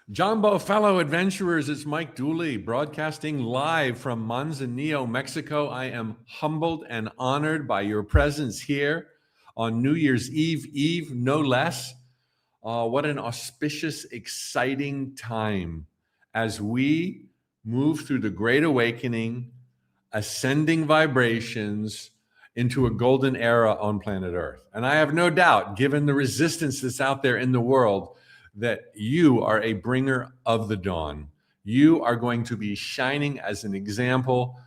Jumbo fellow adventurers, it's Mike Dooley broadcasting live from Manzanillo, Mexico. I am humbled and honored by your presence here on New Year's Eve, no less. What an auspicious, exciting time as we move through the Great Awakening, ascending vibrations into a golden era on planet Earth. And I have no doubt, given the resistance that's out there in the world, that you are a bringer of the dawn. You are going to be shining as an example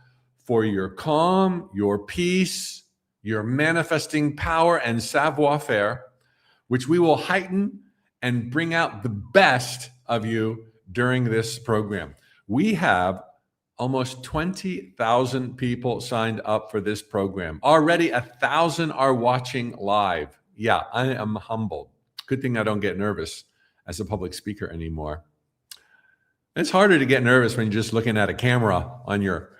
for your calm, your peace, your manifesting power and savoir-faire, which we will heighten and bring out the best of you during this program. We have almost 20,000 people signed up for this program. Already 1,000 are watching live. Yeah, I am humbled. Good thing I don't get nervous as a public speaker anymore. It's harder to get nervous when you're just looking at a camera on your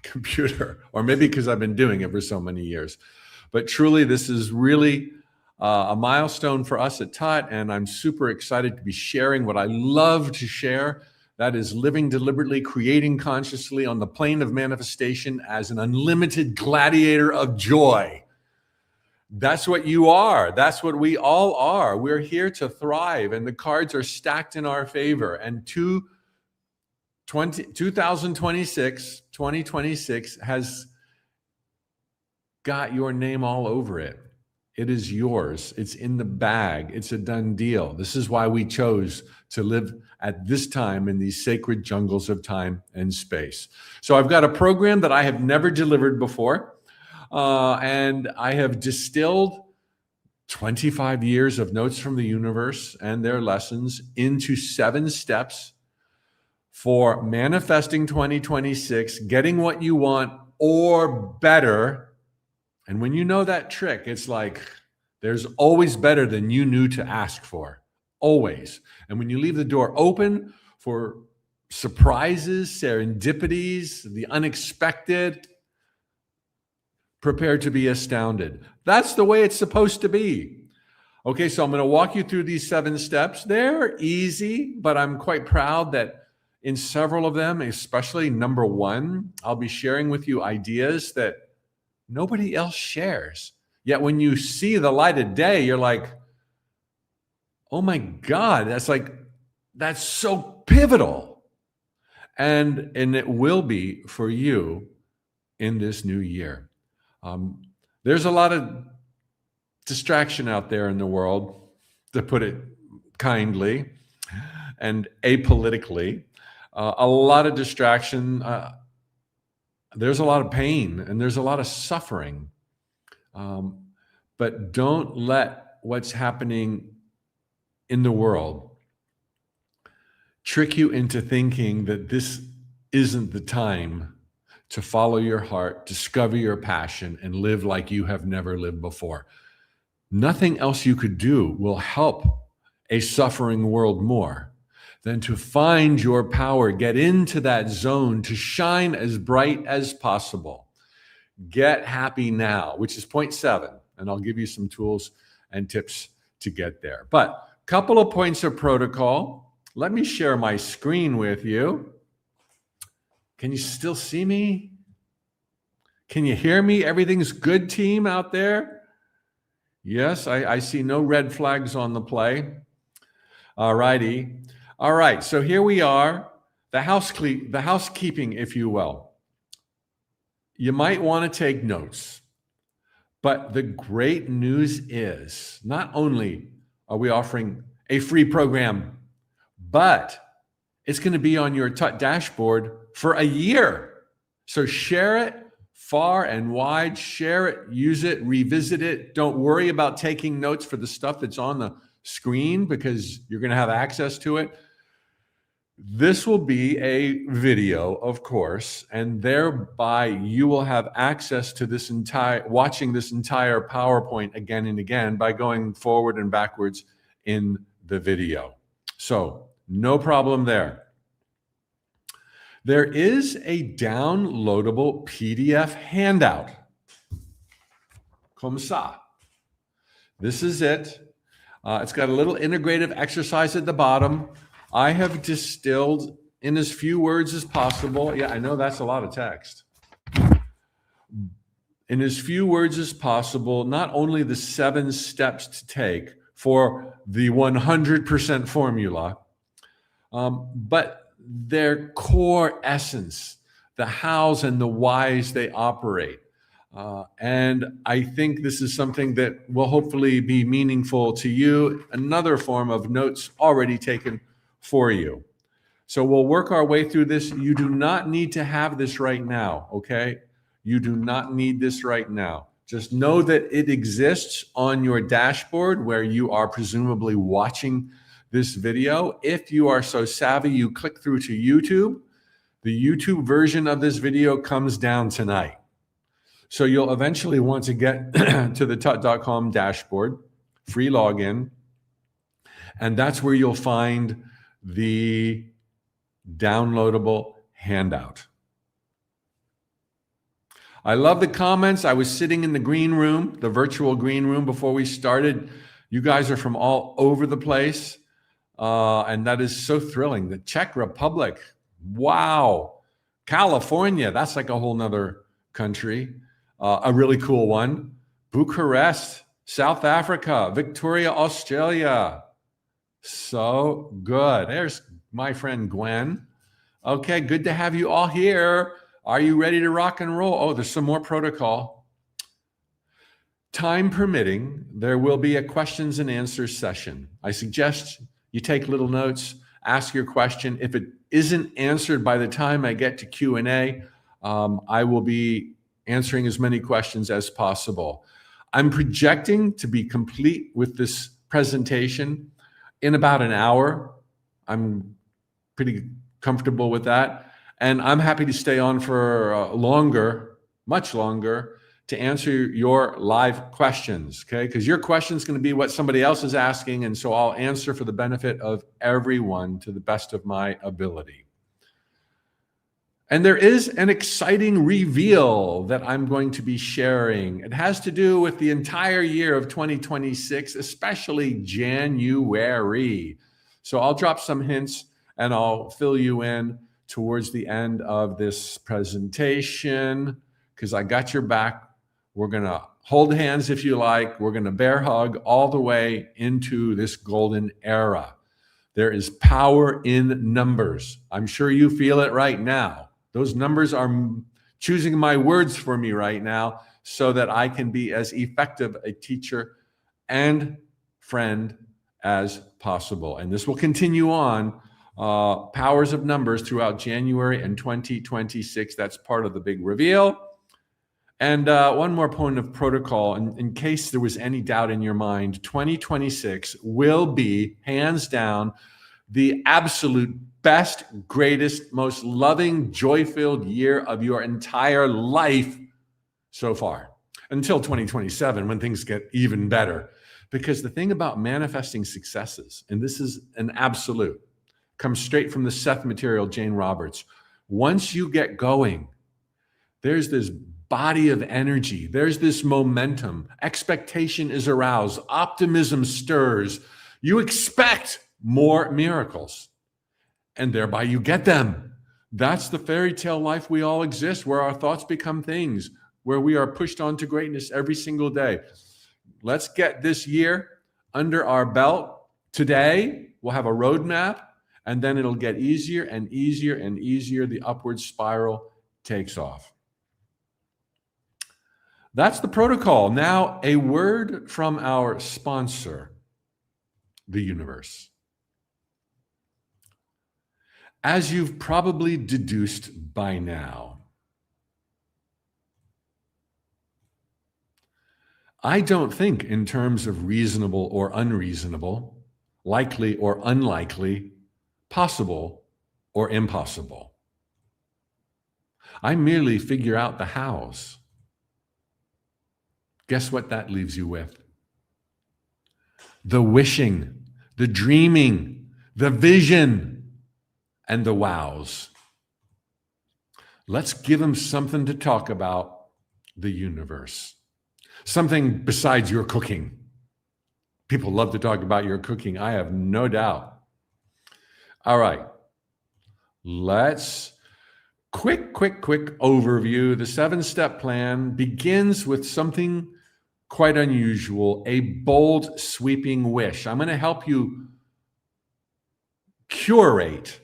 computer, or maybe because I've been doing it for so many years. But truly, this is really a milestone for us at Tut, and I'm super excited to be sharing what I love to share. That is living deliberately, creating consciously on the plane of manifestation as an unlimited gladiator of joy. That's what you are. That's what we all are. We're here to thrive, and the cards are stacked in our favor. And 2026 has got your name all over it. It is yours. It's in the bag. It's a done deal. This is why we chose to live at this time in these sacred jungles of time and space. So I've got a program that I have never delivered before. And I have distilled 25 years of notes from the universe and their lessons into 7 steps for manifesting 2026, getting what you want or better. And when you know that trick, it's like there's always better than you knew to ask for, always. And when you leave the door open for surprises, serendipities, the unexpected, prepare to be astounded. That's the way it's supposed to be. Okay, so I'm going to walk you through these 7 steps. They're easy, but I'm quite proud that in several of them, especially number 1, I'll be sharing with you ideas that nobody else shares. Yet when you see the light of day, you're like, oh my God, that's so pivotal. And it will be for you in this new year. There's a lot of distraction out there in the world, to put it kindly and apolitically. A lot of distraction. There's a lot of pain and there's a lot of suffering. But don't let what's happening in the world trick you into thinking that this isn't the time to follow your heart, discover your passion, and live like you have never lived before. Nothing else you could do will help a suffering world more than to find your power, get into that zone, to shine as bright as possible. Get happy now, which is point 7. And I'll give you some tools and tips to get there. But a couple of points of protocol. Let me share my screen with you. Can you still see me? Can you hear me? Everything's good, team out there? Yes, I see no red flags on the play. All righty. All right, so here we are, the housekeeping, if you will. You might want to take notes, but the great news is not only are we offering a free program, but it's going to be on your Tut dashboard for a year. So share it far and wide, share it, use it, revisit it. Don't worry about taking notes for the stuff that's on the screen because you're going to have access to it. This will be a video, of course, and thereby you will have access to watching this entire PowerPoint again and again by going forward and backwards in the video. So no problem there. There is a downloadable PDF handout. Comme ça. This is it. It's got a little integrative exercise at the bottom. I have distilled in as few words as possible. Yeah, I know that's a lot of text. In as few words as possible, not only the 7 steps to take for the 100% formula, but their core essence, the hows and the whys they operate. And I think this is something that will hopefully be meaningful to you, another form of notes already taken for you. So we'll work our way through this. You do not need to have this right now, okay? You do not need this right now. Just know that it exists on your dashboard where you are presumably watching this video. If you are so savvy, you click through to YouTube. The YouTube version of this video comes down tonight. So you'll eventually want to get to the tut.com dashboard, free login, and that's where you'll find the downloadable handout. I love the comments. I was sitting in the green room, the virtual green room before we started. You guys are from all over the place, and that is so thrilling. The Czech Republic, wow. California, that's like a whole nother country. A really cool one. Bucharest, South Africa, Victoria, Australia. So good. There's my friend Gwen. Okay, good to have you all here. Are you ready to rock and roll? Oh, there's some more protocol. Time permitting, there will be a questions and answers session. I suggest you take little notes, ask your question. If it isn't answered by the time I get to Q&A, I will be answering as many questions as possible. I'm projecting to be complete with this presentation in about an hour. I'm pretty comfortable with that. And I'm happy to stay on for longer, much longer, to answer your live questions, okay? Because your question is going to be what somebody else is asking, and so I'll answer for the benefit of everyone to the best of my ability. And there is an exciting reveal that I'm going to be sharing. It has to do with the entire year of 2026, especially January. So I'll drop some hints and I'll fill you in towards the end of this presentation, because I got your back. We're going to hold hands if you like. We're going to bear hug all the way into this golden era. There is power in numbers. I'm sure you feel it right now. Those numbers are choosing my words for me right now so that I can be as effective a teacher and friend as possible. And this will continue on. Powers of numbers throughout January and 2026. That's part of the big reveal. And one more point of protocol, in case there was any doubt in your mind, 2026 will be, hands down, the absolute best, greatest, most loving, joy-filled year of your entire life so far, until 2027, when things get even better. Because the thing about manifesting successes, and this is an absolute, comes straight from the Seth material, Jane Roberts. Once you get going, there's this body of energy. There's this momentum. Expectation is aroused. Optimism stirs. You expect more miracles, and thereby you get them. That's the fairy tale life we all exist, where our thoughts become things, where we are pushed on to greatness every single day. Let's get this year under our belt. Today, we'll have a roadmap, and then it'll get easier and easier and easier. The upward spiral takes off. That's the protocol. Now, a word from our sponsor, the universe. As you've probably deduced by now, I don't think in terms of reasonable or unreasonable, likely or unlikely, possible or impossible. I merely figure out the hows. Guess what that leaves you with? The wishing, the dreaming, the vision, and the wows. Let's give them something to talk about, the universe. Something besides your cooking. People love to talk about your cooking, I have no doubt. All right. Let's quick overview. The 7-step plan begins with something quite unusual, a bold, sweeping wish. I'm going to help you curate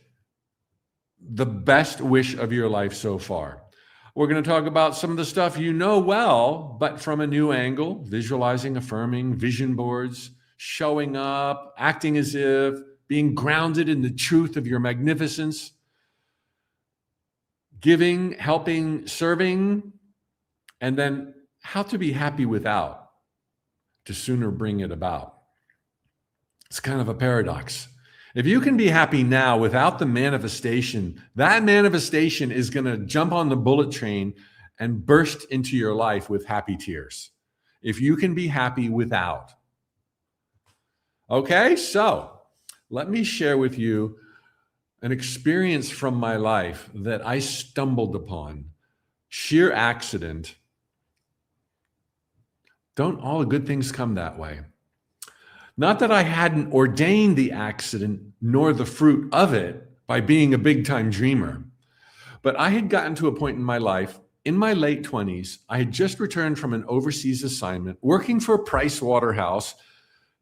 the best wish of your life so far. We're going to talk about some of the stuff you know well, but from a new angle: visualizing, affirming, vision boards, showing up, acting as if, being grounded in the truth of your magnificence, giving, helping, serving, and then how to be happy without to sooner bring it about. It's kind of a paradox. If you can be happy now without the manifestation, that manifestation is going to jump on the bullet train and burst into your life with happy tears. If you can be happy without. Okay, so let me share with you an experience from my life that I stumbled upon. Sheer accident. Don't all the good things come that way? Not that I hadn't ordained the accident nor the fruit of it by being a big-time dreamer, but I had gotten to a point in my life, in my late 20s, I had just returned from an overseas assignment, working for Price Waterhouse,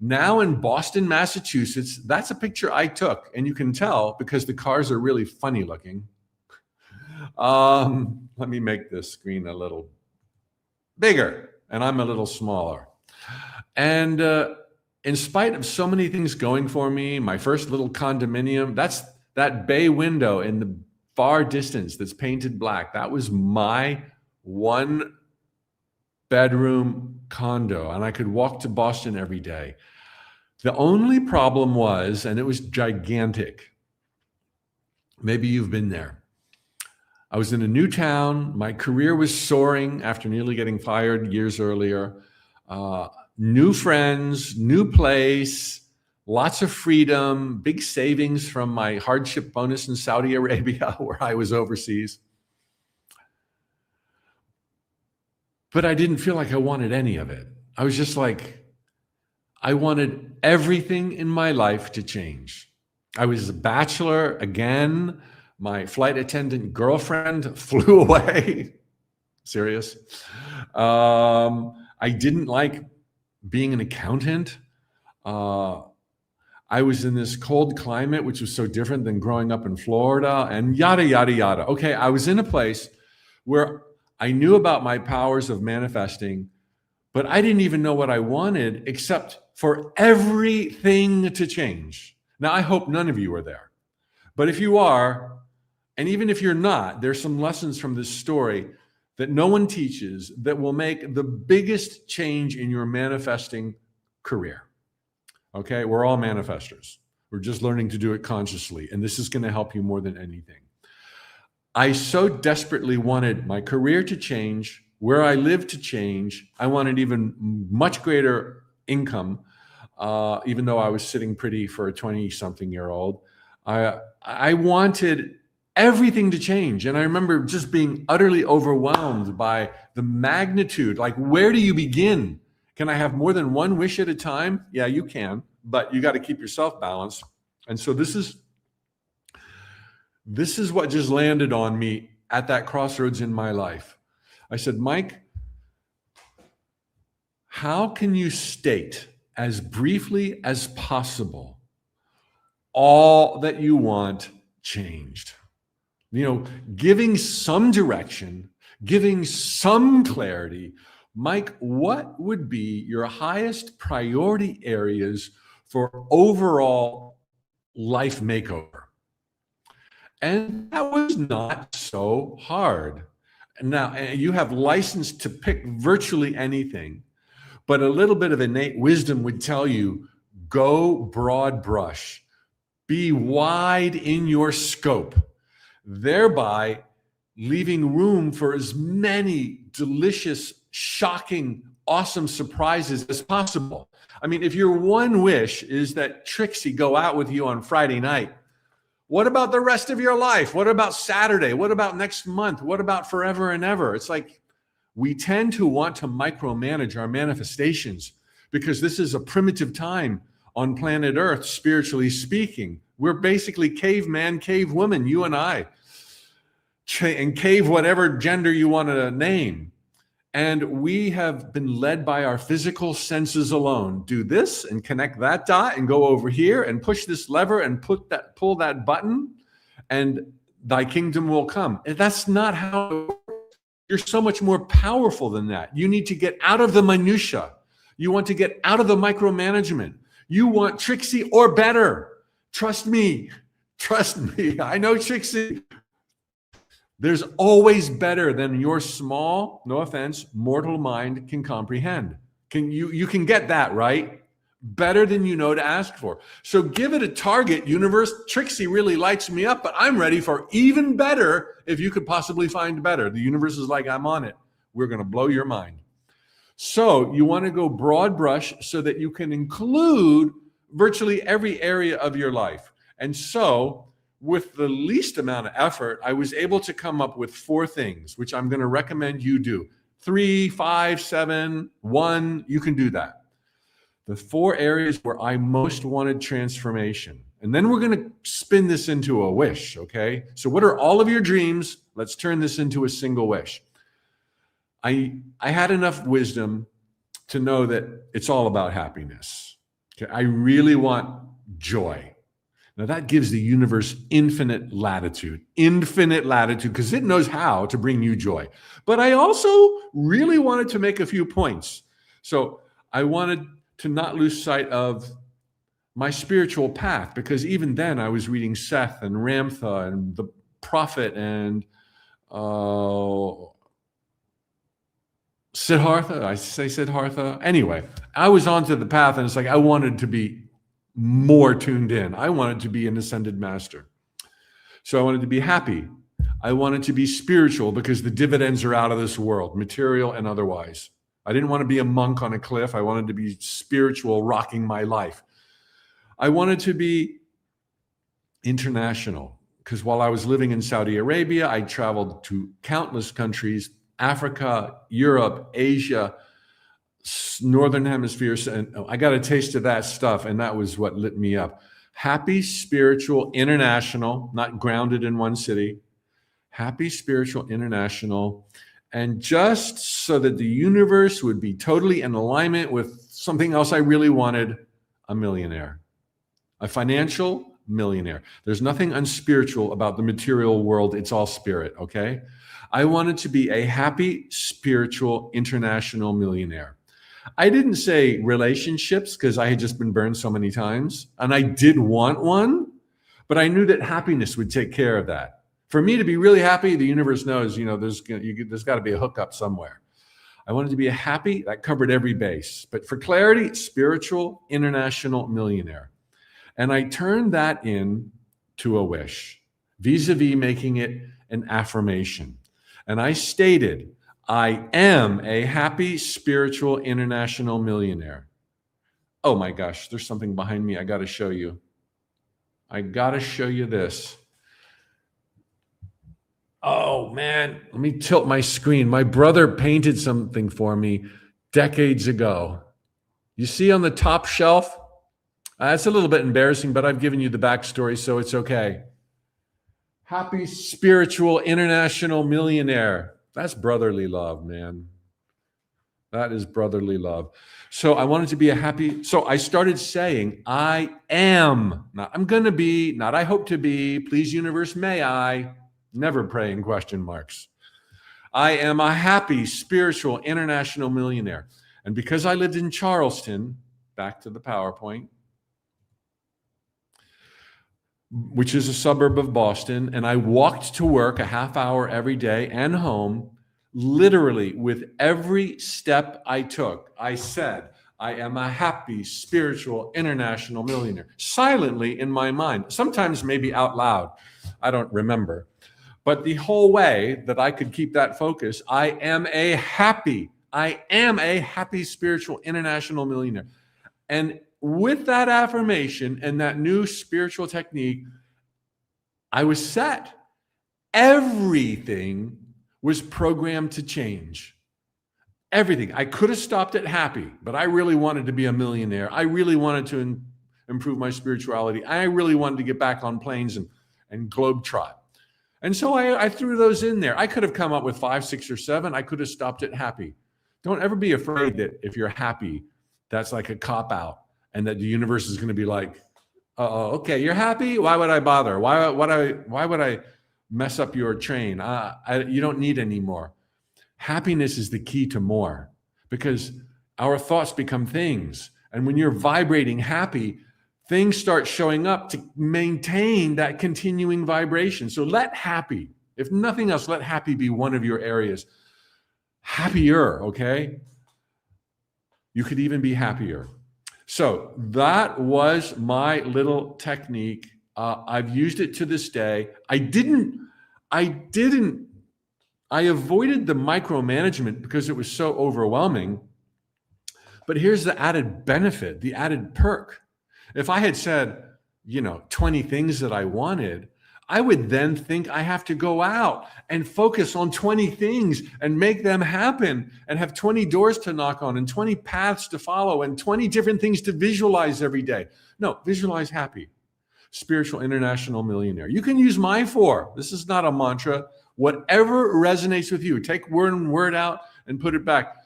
now in Boston, Massachusetts. That's a picture I took, and you can tell because the cars are really funny looking. Let me make this screen a little bigger, and I'm a little smaller. And in spite of so many things going for me, my first little condominium, that's that bay window in the far distance that's painted black. That was my 1-bedroom condo, and I could walk to Boston every day. The only problem was, and it was gigantic. Maybe you've been there. I was in a new town. My career was soaring after nearly getting fired years earlier. New friends, new place, lots of freedom, big savings from my hardship bonus in Saudi Arabia, where I was overseas. But I didn't feel like I wanted any of it. I was just like, I wanted everything in my life to change. I was a bachelor again. My flight attendant girlfriend flew away. Serious. I didn't like being an accountant. I was in this cold climate, which was so different than growing up in Florida, and yada, yada, yada. Okay, I was in a place where I knew about my powers of manifesting, but I didn't even know what I wanted except for everything to change. Now, I hope none of you are there. But if you are, and even if you're not, there's some lessons from this story that no one teaches that will make the biggest change in your manifesting career. Okay, we're all manifestors. We're just learning to do it consciously, and this is going to help you more than anything. I so desperately wanted my career to change, where I live to change. I wanted even much greater income, even though I was sitting pretty for a 20-something-year-old. I wanted everything to change. And I remember just being utterly overwhelmed by the magnitude. Like, where do you begin? Can I have more than one wish at a time? Yeah, you can, but you got to keep yourself balanced. And so this is what just landed on me at that crossroads in my life. I said, Mike, how can you state as briefly as possible all that you want changed? You know, giving some direction, giving some clarity. Mike, what would be your highest priority areas for overall life makeover? And that was not so hard. Now, you have license to pick virtually anything, but a little bit of innate wisdom would tell you, go broad brush, be wide in your scope, thereby leaving room for as many delicious, shocking, awesome surprises as possible. I mean, if your one wish is that Trixie go out with you on Friday night, what about the rest of your life? What about Saturday? What about next month? What about forever and ever? It's like we tend to want to micromanage our manifestations because this is a primitive time on planet Earth, spiritually speaking. We're basically caveman, cave woman, you and I, and cave whatever gender you want to name. And we have been led by our physical senses alone. Do this and connect that dot and go over here and push this lever and pull that button, and thy kingdom will come. And that's not how it works. You're so much more powerful than that. You need to get out of the minutia. You want to get out of the micromanagement. You want Trixie or better. Trust me. Trust me. I know Trixie. There's always better than your small, no offense, mortal mind can comprehend. You can get that, right? Better than you know to ask for. So give it a target, universe. Trixie really lights me up, but I'm ready for even better if you could possibly find better. The universe is like, I'm on it. We're going to blow your mind. So you want to go broad brush so that you can include virtually every area of your life. And so with the least amount of effort, I was able to come up with 4 things, which I'm going to recommend you do. 3, 5, 7, 1, you can do that. The 4 areas where I most wanted transformation. And then we're going to spin this into a wish, okay? So what are all of your dreams? Let's turn this into a single wish. I had enough wisdom to know that it's all about happiness. Okay? I really want joy. Now that gives the universe infinite latitude, because it knows how to bring you joy. But I also really wanted to make a few points. So I wanted to not lose sight of my spiritual path, because even then I was reading Seth and Ramtha and the Prophet and Siddhartha. I say Siddhartha. Anyway, I was onto the path, and it's like I wanted to be more tuned in. I wanted to be an ascended master. So I wanted to be happy. I wanted to be spiritual because the dividends are out of this world, material and otherwise. I didn't want to be a monk on a cliff. I wanted to be spiritual, rocking my life. I wanted to be international because while I was living in Saudi Arabia, I traveled to countless countries, Africa, Europe, Asia, Northern Hemisphere. And I got a taste of that stuff, and that was what lit me up. Happy, spiritual, international, not grounded in one city. Happy, spiritual, international. And just so that the universe would be totally in alignment with something else I really wanted, a millionaire. A financial millionaire. There's nothing unspiritual about the material world. It's all spirit, okay? I wanted to be a happy, spiritual, international millionaire. I didn't say relationships because I had just been burned so many times, and I did want one, but I knew that happiness would take care of that. For me to be really happy, the universe knows, there's got to be a hookup somewhere. I wanted to be a happy, that covered every base. But for clarity, spiritual, international millionaire. And I turned that into a wish, vis-a-vis making it an affirmation. And I stated, I am a happy, spiritual, international millionaire. Oh my gosh, there's something behind me I got to show you. I got to show you this. Oh man, let me tilt my screen. My brother painted something for me decades ago. You see on the top shelf? It's a little bit embarrassing, but I've given you the backstory, so it's okay. Happy, spiritual, international millionaire. That's brotherly love, man. That is brotherly love. So I wanted to be a happy, so I started saying, I am, not I'm going to be, not I hope to be, please universe, may I, never pray in question marks. I am a happy, spiritual, international millionaire. And because I lived in Charleston, back to the PowerPoint, which is a suburb of Boston, and I walked to work a half hour every day and home. Literally, with every step I took, I said, I am a happy, spiritual, international millionaire. Silently in my mind, sometimes maybe out loud. I don't remember. But the whole way that I could keep that focus, I am a happy, spiritual, international millionaire. And with that affirmation and that new spiritual technique, I was set. Everything was programmed to change. Everything. I could have stopped at happy, but I really wanted to be a millionaire. I really wanted to improve my spirituality. I really wanted to get back on planes and globetrot. And so I threw those in there. I could have come up with 5, 6, or 7. I could have stopped at happy. Don't ever be afraid that if you're happy, that's like a cop-out and that the universe is going to be like, okay, you're happy? Why would I bother? Why would I mess up your train? You don't need any more. Happiness is the key to more, because our thoughts become things. And when you're vibrating happy, things start showing up to maintain that continuing vibration. So let happy, if nothing else, let happy be one of your areas. Happier, okay? You could even be happier. So that was my little technique. I've used it to this day. I avoided the micromanagement because it was so overwhelming. But here's the added benefit, the added perk. If I had said, 20 things that I wanted, I would then think I have to go out and focus on 20 things and make them happen and have 20 doors to knock on and 20 paths to follow and 20 different things to visualize every day. No, visualize happy. Spiritual international millionaire. You can use my 4. This is not a mantra. Whatever resonates with you, take word out and put it back.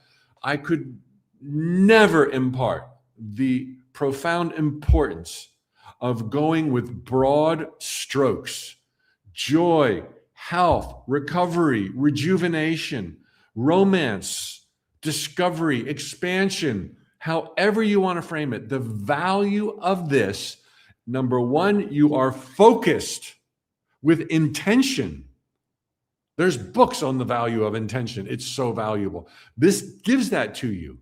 I could never impart the profound importance of going with broad strokes: joy, health, recovery, rejuvenation, romance, discovery, expansion, however you want to frame it. The value of this, number 1, you are focused with intention. There's books on the value of intention. It's so valuable. This gives that to you.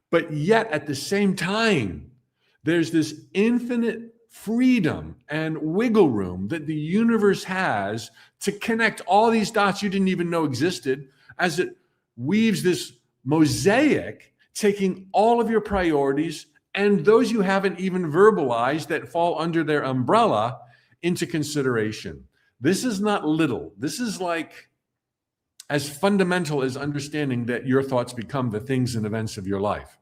But yet at the same time, there's this infinite freedom and wiggle room that the universe has to connect all these dots you didn't even know existed, as it weaves this mosaic, taking all of your priorities and those you haven't even verbalized that fall under their umbrella into consideration. This is not little. This is like as fundamental as understanding that your thoughts become the things and events of your life,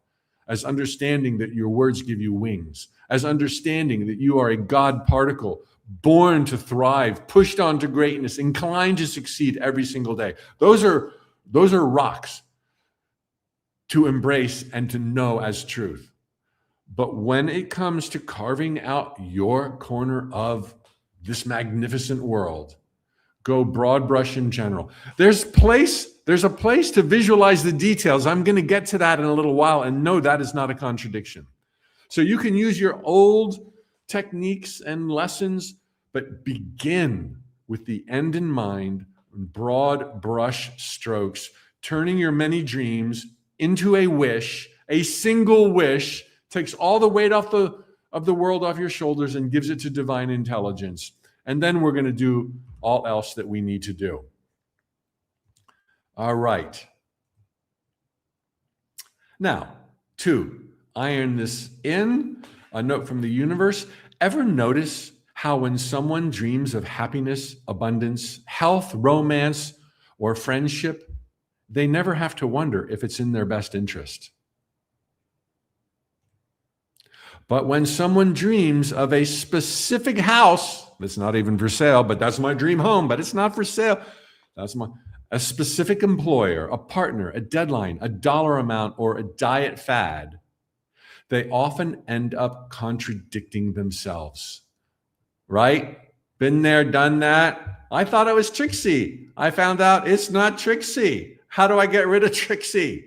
as understanding that your words give you wings, as understanding that you are a God particle born to thrive, pushed on to greatness, inclined to succeed every single day. Those are rocks to embrace and to know as truth. But when it comes to carving out your corner of this magnificent world, go broad brush in general. There's a place to visualize the details. I'm going to get to that in a little while, and no, that is not a contradiction. So you can use your old techniques and lessons, but begin with the end in mind, broad brush strokes, turning your many dreams into a wish. A single wish takes all the weight of the world off your shoulders and gives it to divine intelligence. And then we're going to do all else that we need to do. All right. Now, 2, iron this in. A note from the universe. Ever notice how when someone dreams of happiness, abundance, health, romance, or friendship, they never have to wonder if it's in their best interest? But when someone dreams of a specific house, that's not even for sale, but that's my dream home, but it's not for sale. A specific employer, a partner, a deadline, a dollar amount, or a diet fad, they often end up contradicting themselves. Right? Been there, done that. I thought it was Trixie. I found out it's not Trixie. How do I get rid of Trixie?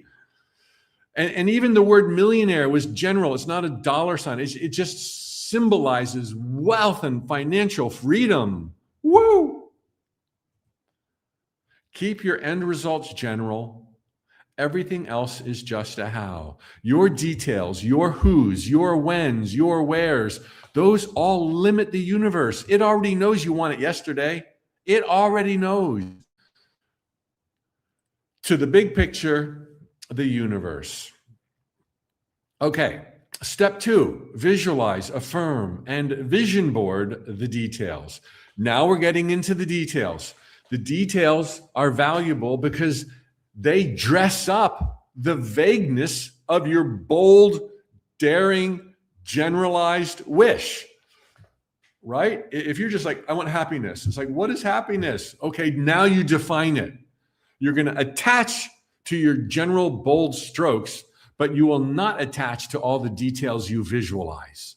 And even the word millionaire was general. It's not a dollar sign. It just symbolizes wealth and financial freedom. Woo! Keep your end results general. Everything else is just a how. Your details, your who's, your when's, your where's, those all limit the universe. It already knows you want it yesterday. It already knows. To the big picture, the universe. Okay, step 2, visualize, affirm, and vision board the details. Now we're getting into the details. The details are valuable because they dress up the vagueness of your bold, daring, generalized wish, right? If you're just like, I want happiness, it's like, what is happiness? Okay, now you define it. You're going to attach to your general bold strokes, but you will not attach to all the details you visualize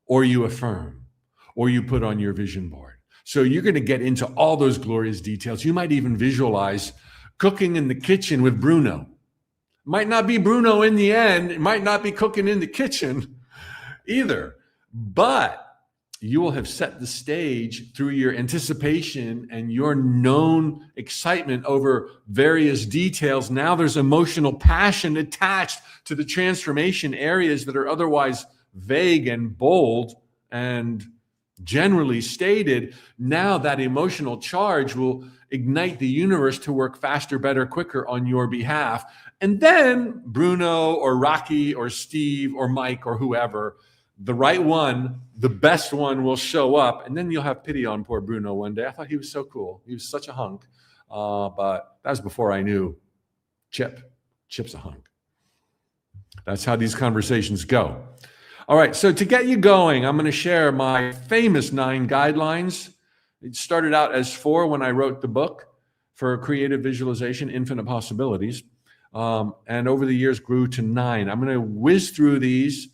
or you affirm or you put on your vision board. So you're going to get into all those glorious details. You might even visualize cooking in the kitchen with Bruno. Might not be Bruno in the end. It might not be cooking in the kitchen either, but you will have set the stage through your anticipation and your known excitement over various details. Now there's emotional passion attached to the transformation areas that are otherwise vague and bold and generally stated. Now that emotional charge will ignite the universe to work faster, better, quicker on your behalf. And then Bruno or Rocky or Steve or Mike or whoever, the right one, the best one will show up, and then you'll have pity on poor Bruno one day. I thought he was so cool. He was such a hunk. But that was before I knew Chip's a hunk. That's how these conversations go. All right, so to get you going, I'm going to share my famous 9 guidelines. It started out as 4 when I wrote the book for creative visualization, Infinite Possibilities. And over the years grew to 9. I'm going to whiz through these.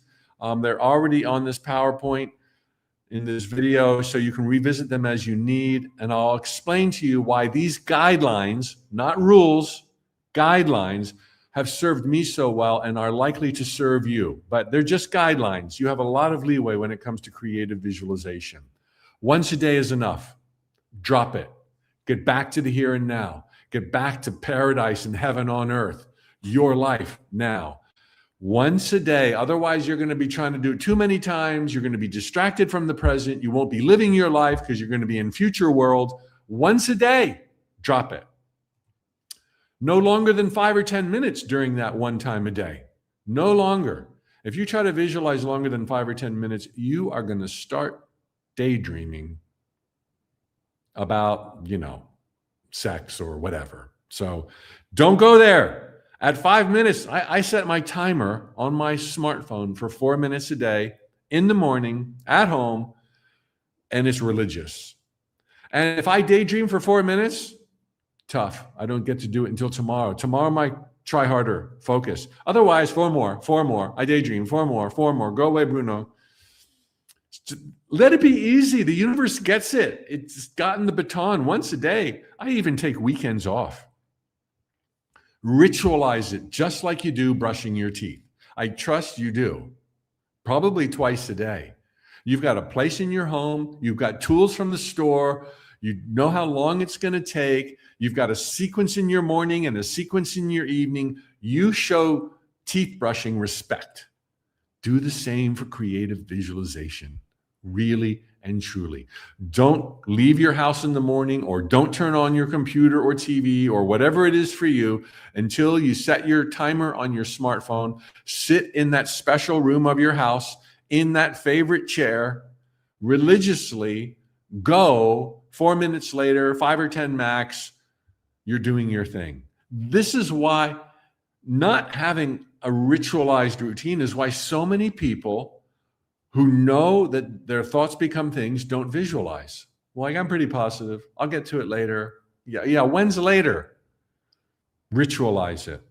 They're already on this PowerPoint in this video, so you can revisit them as you need. And I'll explain to you why these guidelines, not rules, guidelines, have served me so well and are likely to serve you. But they're just guidelines. You have a lot of leeway when it comes to creative visualization. Once a day is enough. Drop it. Get back to the here and now. Get back to paradise and heaven on earth. Your life now. Once a day. Otherwise, you're going to be trying to do it too many times. You're going to be distracted from the present. You won't be living your life because you're going to be in future world. Once a day, drop it. No longer than 5 or 10 minutes during that one time a day. No longer. If you try to visualize longer than 5 or 10 minutes, you are going to start daydreaming about, sex or whatever. So don't go there. At 5 minutes, I set my timer on my smartphone for 4 minutes a day in the morning, at home, and it's religious. And if I daydream for 4 minutes, tough. I don't get to do it until tomorrow. Tomorrow I might try harder, focus. Otherwise, 4 more. I daydream, 4 more. Go away, Bruno. Let it be easy. The universe gets it. It's gotten the baton once a day. I even take weekends off. Ritualize it just like you do brushing your teeth. I trust you do. Probably twice a day. You've got a place in your home. You've got tools from the store. You know how long it's going to take. You've got a sequence in your morning and a sequence in your evening. You show teeth brushing respect. Do the same for creative visualization. Really and truly. Don't leave your house in the morning or don't turn on your computer or TV or whatever it is for you until you set your timer on your smartphone. Sit in that special room of your house in that favorite chair religiously. Go 4 minutes later, 5 or 10 max, you're doing your thing. This is why not having a ritualized routine is why so many people who know that their thoughts become things don't visualize. Well, I'm pretty positive. I'll get to it later. Yeah. When's later? Ritualize it.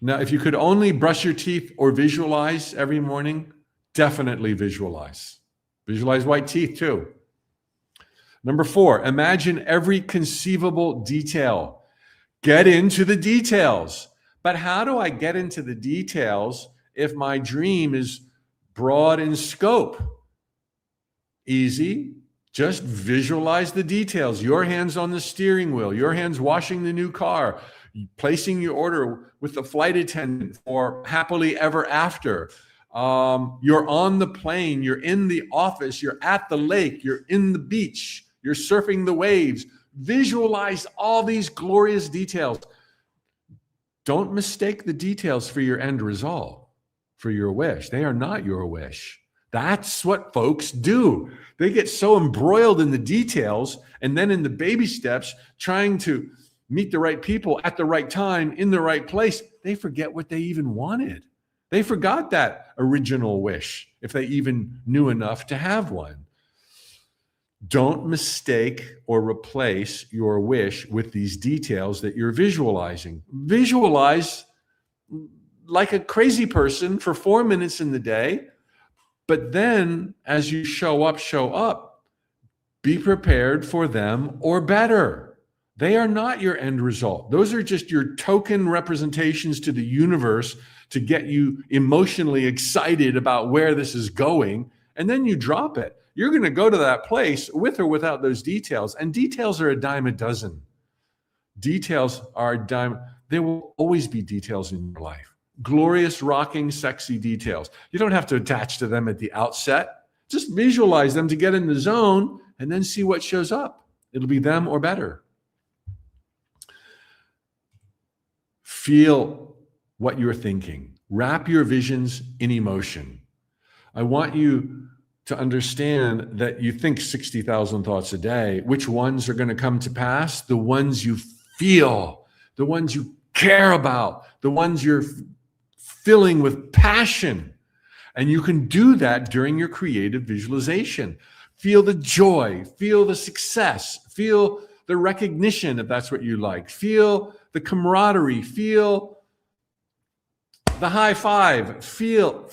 Now, if you could only brush your teeth or visualize every morning, definitely visualize. Visualize white teeth too. Number 4, imagine every conceivable detail. Get into the details. But how do I get into the details if my dream is broad in scope? Easy. Just visualize the details. Your hands on the steering wheel, your hands washing the new car, placing your order with the flight attendant for happily ever after. You're on the plane, you're in the office, you're at the lake, you're in the beach, you're surfing the waves. Visualize all these glorious details. Don't mistake the details for your end result, for your wish. They are not your wish. That's what folks do. They get so embroiled in the details and then in the baby steps, trying to meet the right people at the right time, in the right place. They forget what they even wanted. They forgot that original wish, if they even knew enough to have one. Don't mistake or replace your wish with these details that you're visualizing. Visualize like a crazy person for 4 minutes in the day, but then as you show up, be prepared for them or better. They are not your end result. Those are just your token representations to the universe to get you emotionally excited about where this is going, and then you drop it. You're going to go to that place with or without those details, and details are a dime a dozen. Details are a dime. There will always be details in your life. Glorious, rocking, sexy details. You don't have to attach to them at the outset. Just visualize them to get in the zone and then see what shows up. It'll be them or better. Feel what you're thinking. Wrap your visions in emotion. I want you to understand that you think 60,000 thoughts a day. Which ones are going to come to pass? The ones you feel, the ones you care about, the ones you're filling with passion. And you can do that during your creative visualization. Feel the joy, feel the success, feel the recognition if that's what you like. Feel the camaraderie, feel the high five, feel,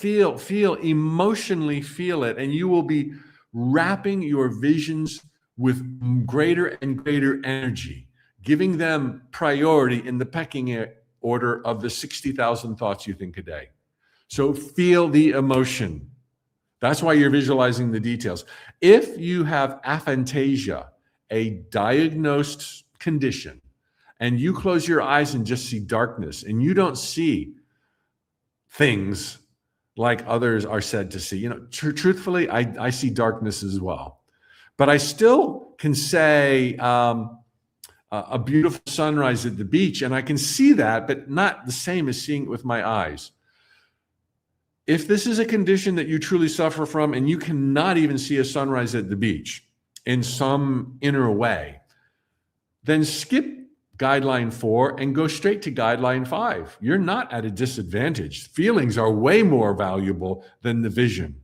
emotionally feel it, and you will be wrapping your visions with greater and greater energy, giving them priority in the pecking order of the 60,000 thoughts you think a day. So feel the emotion. That's why you're visualizing the details. If you have aphantasia, a diagnosed condition, and you close your eyes and just see darkness, and you don't see things like others are said to see. Truthfully, I see darkness as well. But I still can say a beautiful sunrise at the beach, and I can see that, but not the same as seeing it with my eyes. If this is a condition that you truly suffer from and you cannot even see a sunrise at the beach in some inner way, then skip guideline 4 and go straight to guideline 5. You're not at a disadvantage. Feelings are way more valuable than the vision.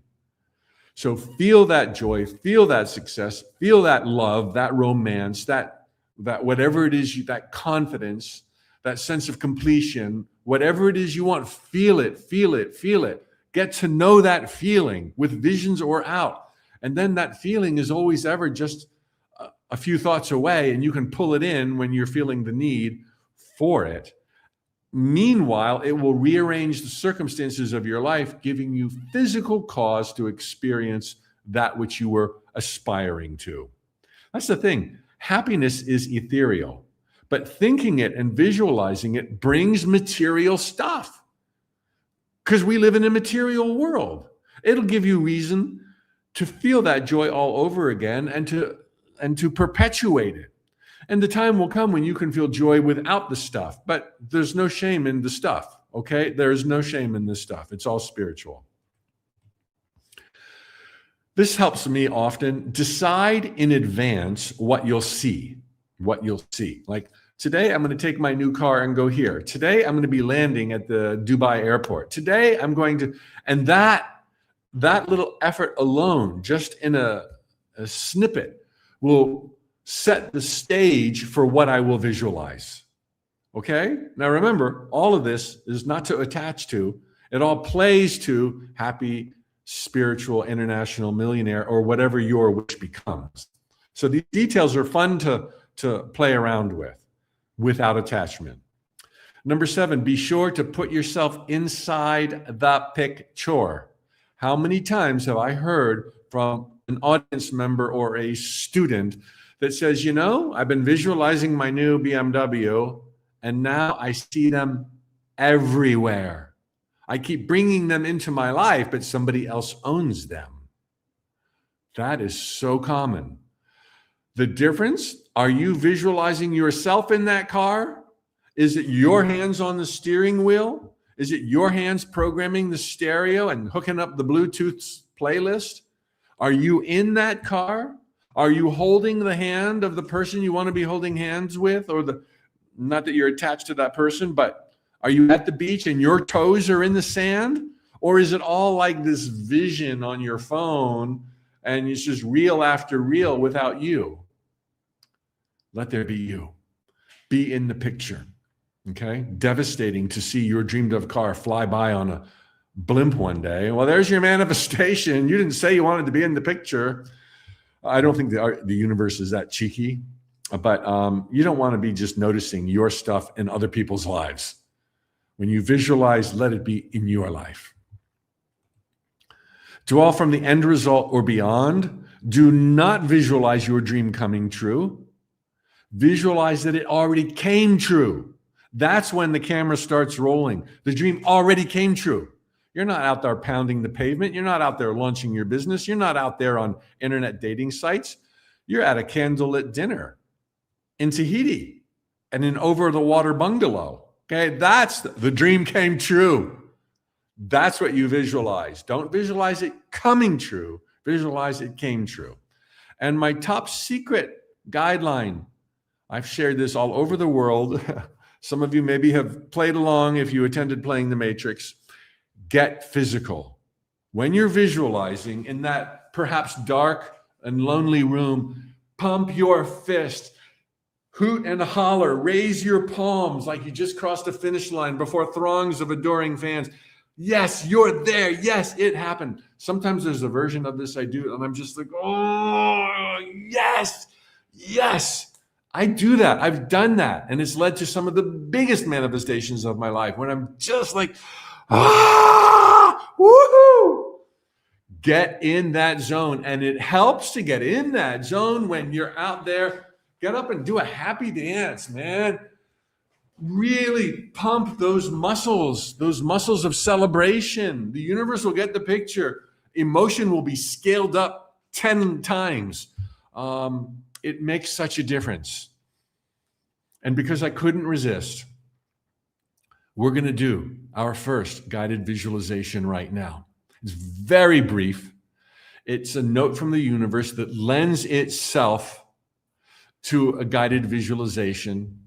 So feel that joy, feel that success, feel that love, that romance, that whatever it is, that confidence, that sense of completion, whatever it is you want, feel it, feel it, feel it. Get to know that feeling with visions or out. And then that feeling is always ever just a few thoughts away, and you can pull it in when you're feeling the need for it. Meanwhile, it will rearrange the circumstances of your life, giving you physical cause to experience that which you were aspiring to. That's the thing. Happiness is ethereal, but thinking it and visualizing it brings material stuff, because we live in a material world. It'll give you reason to feel that joy all over again and to perpetuate it. And the time will come when you can feel joy without the stuff, but there's no shame in the stuff, okay? There's no shame in this stuff. It's all spiritual. This helps me often decide in advance what you'll see. Like, today, I'm going to take my new car and go here. Today, I'm going to be landing at the Dubai airport. Today, I'm going to, and that little effort alone, just in a snippet, will set the stage for what I will visualize. Okay? Now remember, all of this is not to attach to. It all plays to happy, spiritual, international millionaire, or whatever your wish becomes. So these details are fun to play around with without attachment. Number 7, be sure to put yourself inside the picture. How many times have I heard from an audience member or a student that says, I've been visualizing my new BMW and now I see them everywhere. I keep bringing them into my life, but somebody else owns them. That is so common. The difference, are you visualizing yourself in that car? Is it your hands on the steering wheel? Is it your hands programming the stereo and hooking up the Bluetooth playlist? Are you in that car? Are you holding the hand of the person you want to be holding hands with? Or not that you're attached to that person, but Are you at the beach and your toes are in the sand? Or is it all like this vision on your phone and it's just reel after reel without you? Let there be you. Be in the picture. Okay? Devastating to see your dreamed of car fly by on a blimp one day. Well, there's your manifestation. You didn't say you wanted to be in the picture. I don't think the universe is that cheeky, but you don't want to be just noticing your stuff in other people's lives. When you visualize, let it be in your life. To all from the end result or beyond, do not visualize your dream coming true. Visualize that it already came true. That's when the camera starts rolling. The dream already came true. You're not out there pounding the pavement. You're not out there launching your business. You're not out there on internet dating sites. You're at a candlelit dinner in Tahiti and an over-the-water bungalow. Okay, that's the dream came true. That's what you visualize. Don't visualize it coming true. Visualize it came true. And my top secret guideline, I've shared this all over the world. Some of you maybe have played along if you attended Playing the Matrix. Get physical. When you're visualizing in that perhaps dark and lonely room, pump your fist, hoot and holler, raise your palms like you just crossed a finish line before throngs of adoring fans. Yes, you're there. Yes, it happened. Sometimes there's a version of this I do, and I'm just like, oh, yes, yes. I do that. I've done that. And it's led to some of the biggest manifestations of my life when I'm just like, woohoo! Get in that zone. And it helps to get in that zone when you're out there. Get up and do a happy dance, man. Really pump those muscles of celebration. The universe will get the picture. Emotion will be scaled up 10 times. It makes such a difference. And because I couldn't resist, we're going to do our first guided visualization right now. It's very brief. It's a note from the universe that lends itself to a guided visualization.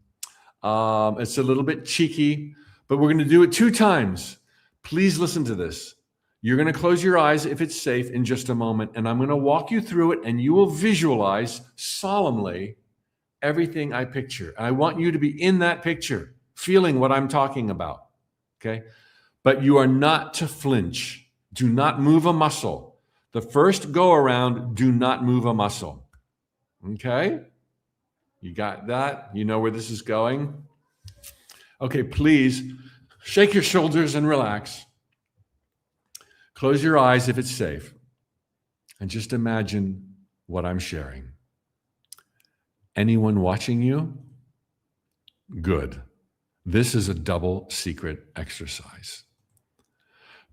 It's a little bit cheeky, but we're going to do it 2 times. Please listen to this. You're going to close your eyes if it's safe in just a moment, and I'm going to walk you through it, and you will visualize solemnly everything I picture. And I want you to be in that picture, feeling what I'm talking about, okay? But you are not to flinch. Do not move a muscle. The first go around, do not move a muscle, okay? You got that? You know where this is going? Okay, please shake your shoulders and relax. Close your eyes if it's safe. And just imagine what I'm sharing. Anyone watching you? Good. This is a double secret exercise.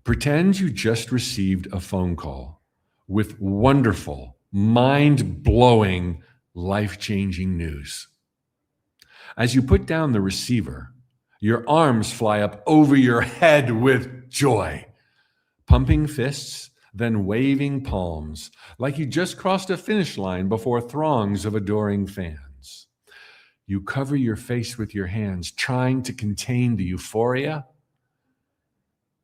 Pretend you just received a phone call with wonderful, mind-blowing, life-changing news. As you put down the receiver, your arms fly up over your head with joy, pumping fists, then waving palms, like you just crossed a finish line before throngs of adoring fans. You cover your face with your hands, trying to contain the euphoria,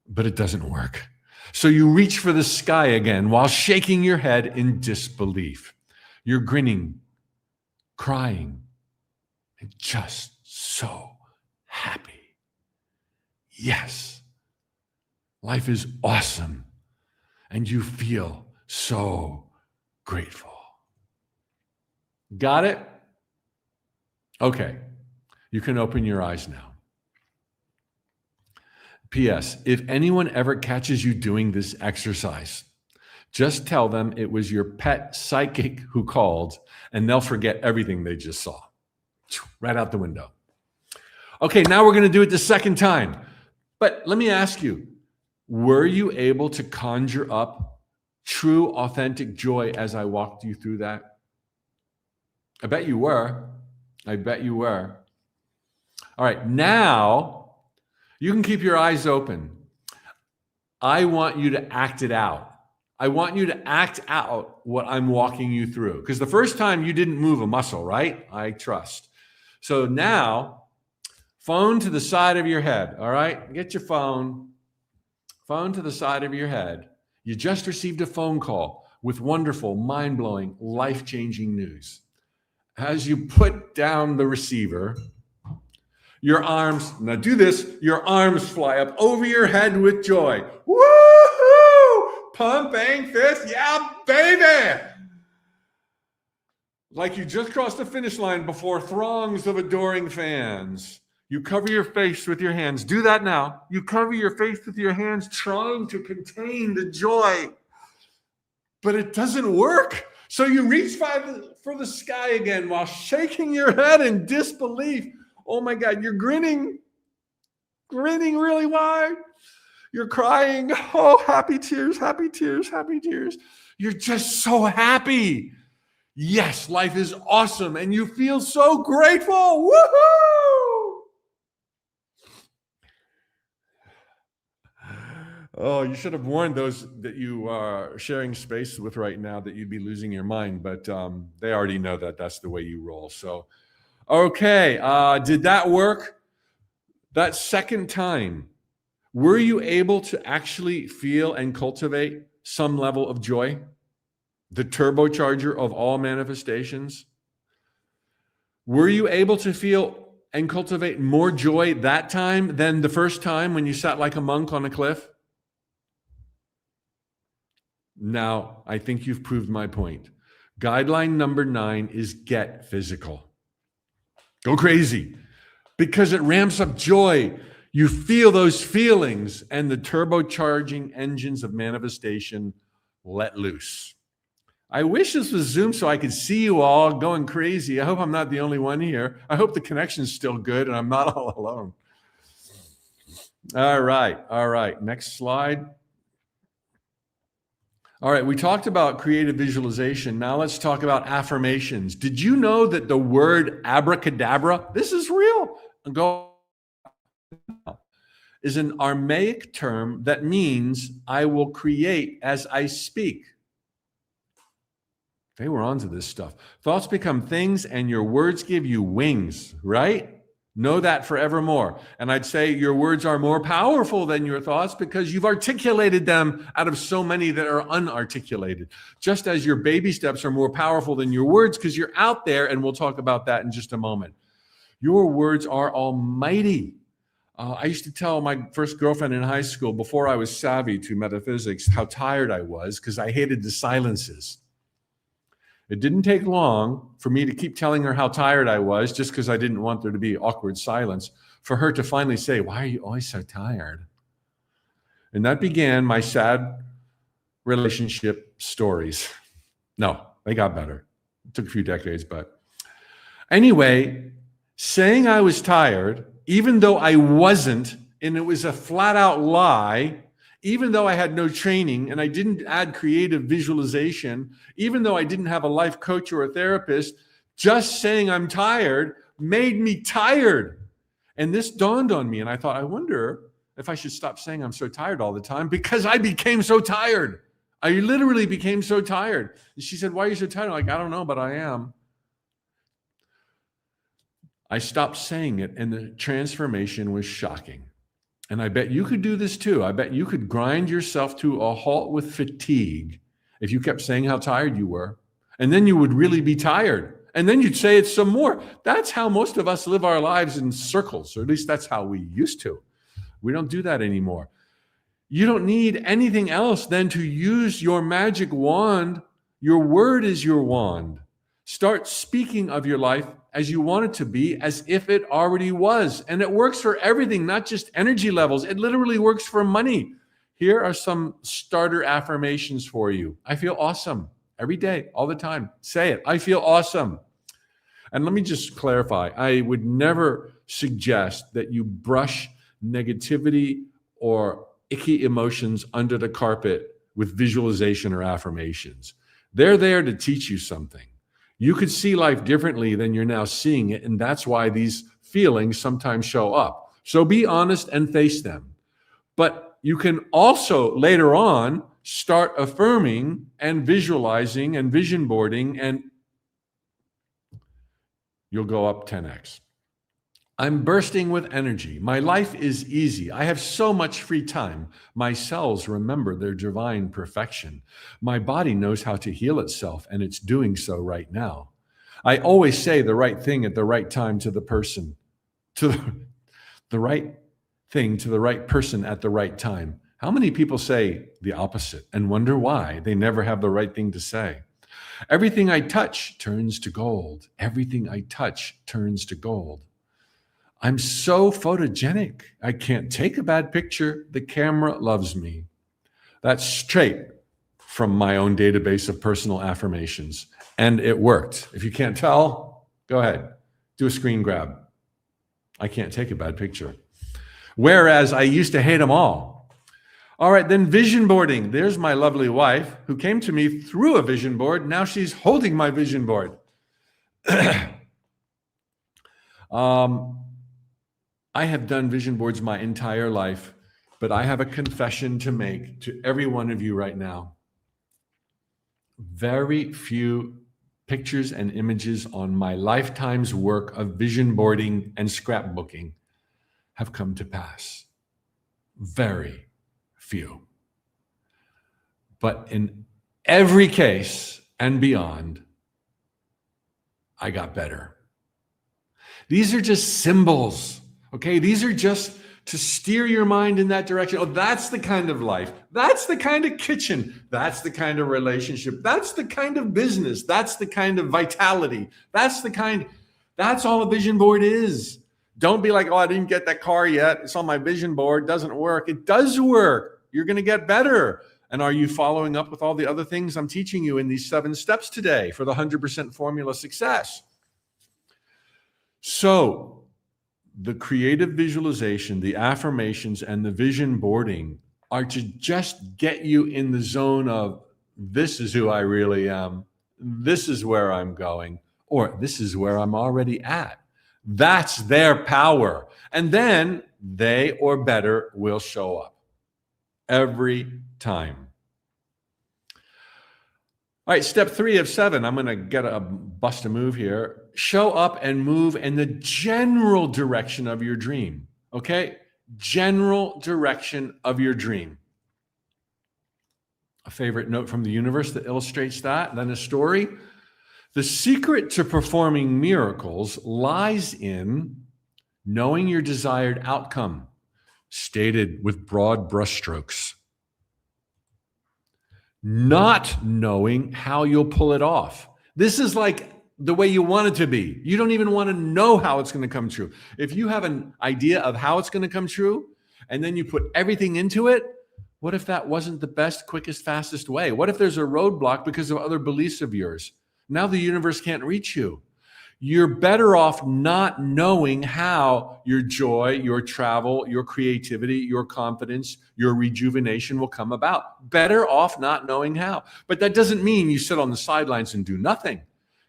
but it doesn't work. So you reach for the sky again while shaking your head in disbelief. You're grinning, crying, and just so happy. Yes, life is awesome, and you feel so grateful. Got it? Okay, you can open your eyes now. P.S. If anyone ever catches you doing this exercise, just tell them it was your pet psychic who called, and they'll forget everything they just saw. Right out the window. Okay, now we're going to do it the second time. But let me ask you, were you able to conjure up true, authentic joy as I walked you through that? I bet you were. I bet you were. All right, now you can keep your eyes open. I want you to act it out. I want you to act out what I'm walking you through. Because the first time you didn't move a muscle, right? I trust. So now, Phone to the side of your head, all right? Get your phone to the side of your head. You just received a phone call with wonderful, mind-blowing, life-changing news. As you put down the receiver, your arms fly up over your head with joy. Woohoo! Pumping fist, yeah, baby! Like you just crossed the finish line before throngs of adoring fans. You cover your face with your hands. Do that now. You cover your face with your hands, trying to contain the joy. But it doesn't work. So you reach for the sky again while shaking your head in disbelief. Oh my God, you're grinning really wide. You're crying. Oh, happy tears, happy tears, happy tears. You're just so happy. Yes, life is awesome and you feel so grateful. Woohoo! Oh, you should have warned those that you are sharing space with right now that you'd be losing your mind, but they already know that that's the way you roll. So, okay, did that work? That second time, were you able to actually feel and cultivate some level of joy? The turbocharger of all manifestations? Were you able to feel and cultivate more joy that time than the first time when you sat like a monk on a cliff? Now, I think you've proved my point. Guideline number 9 is get physical. Go crazy because it ramps up joy. You feel those feelings and the turbocharging engines of manifestation let loose. I wish this was Zoom so I could see you all going crazy. I hope I'm not the only one here. I hope the connection's still good and I'm not all alone. All right. Next slide. All right, we talked about creative visualization. Now let's talk about affirmations. Did you know that the word abracadabra, this is real, is an Aramaic term that means I will create as I speak. They were onto this stuff. Thoughts become things and your words give you wings, right? Know that forevermore. And I'd say your words are more powerful than your thoughts because you've articulated them out of so many that are unarticulated. Just as your baby steps are more powerful than your words because you're out there, and we'll talk about that in just a moment. Your words are almighty. I used to tell my first girlfriend in high school, before I was savvy to metaphysics, how tired I was because I hated the silences. It didn't take long for me to keep telling her how tired I was just because I didn't want there to be awkward silence, for her to finally say, "Why are you always so tired?" And that began my sad relationship stories. No, they got better. It took a few decades, but anyway, saying I was tired, even though I wasn't, and it was a flat out lie, even though I had no training and I didn't add creative visualization, even though I didn't have a life coach or a therapist, just saying I'm tired made me tired. And this dawned on me, and I thought, I wonder if I should stop saying I'm so tired all the time, because I became so tired. I literally became so tired. And she said, "Why are you so tired?" I'm like, "I don't know, but I am." I stopped saying it, and the transformation was shocking. And I bet you could do this too. I bet you could grind yourself to a halt with fatigue if you kept saying how tired you were. And then you would really be tired. And then you'd say it some more. That's how most of us live our lives, in circles, or at least that's how we used to. We don't do that anymore. You don't need anything else than to use your magic wand. Your word is your wand. Start speaking of your life as you want it to be, as if it already was. And it works for everything, not just energy levels. It literally works for money. Here are some starter affirmations for you. I feel awesome every day, all the time. Say it. I feel awesome. And let me just clarify. I would never suggest that you brush negativity or icky emotions under the carpet with visualization or affirmations. They're there to teach you something. You could see life differently than you're now seeing it, and that's why these feelings sometimes show up. So be honest and face them. But you can also later on start affirming and visualizing and vision boarding, and you'll go up 10x. I'm bursting with energy. My life is easy. I have so much free time. My cells remember their divine perfection. My body knows how to heal itself, and it's doing so right now. I always say the right thing at the right time to the person, to the right thing to the right person at the right time. How many people say the opposite and wonder why they never have the right thing to say? Everything I touch turns to gold. Everything I touch turns to gold. I'm so photogenic. I can't take a bad picture. The camera loves me. That's straight from my own database of personal affirmations. And it worked. If you can't tell, go ahead. Do a screen grab. I can't take a bad picture. Whereas I used to hate them all. All right, then vision boarding. There's my lovely wife who came to me through a vision board. Now she's holding my vision board. I have done vision boards my entire life, but I have a confession to make to every one of you right now. Very few pictures and images on my lifetime's work of vision boarding and scrapbooking have come to pass. Very few. But in every case and beyond, I got better. These are just symbols. Okay, these are just to steer your mind in that direction. Oh, that's the kind of life. That's the kind of kitchen. That's the kind of relationship. That's the kind of business. That's the kind of vitality. That's all a vision board is. Don't be like, oh, I didn't get that car yet. It's on my vision board. It doesn't work. It does work. You're going to get better. And are you following up with all the other things I'm teaching you in these 7 steps today for the 100% formula success? So, the creative visualization, the affirmations, and the vision boarding are to just get you in the zone of this is who I really am, this is where I'm going, or this is where I'm already at. That's their power. And then they or better will show up every time. All right, step 3 of 7. I'm going to bust a move here. Show up and move in the general direction of your dream. Okay? General direction of your dream. A favorite note from the universe that illustrates that, then a story. The secret to performing miracles lies in knowing your desired outcome, stated with broad brushstrokes. Not knowing how you'll pull it off. This is like the way you want it to be. You don't even want to know how it's going to come true. If you have an idea of how it's going to come true, and then you put everything into it, what if that wasn't the best, quickest, fastest way? What if there's a roadblock because of other beliefs of yours? Now the universe can't reach you. You're better off not knowing how your joy, your travel, your creativity, your confidence, your rejuvenation will come about. Better off not knowing how. But that doesn't mean you sit on the sidelines and do nothing.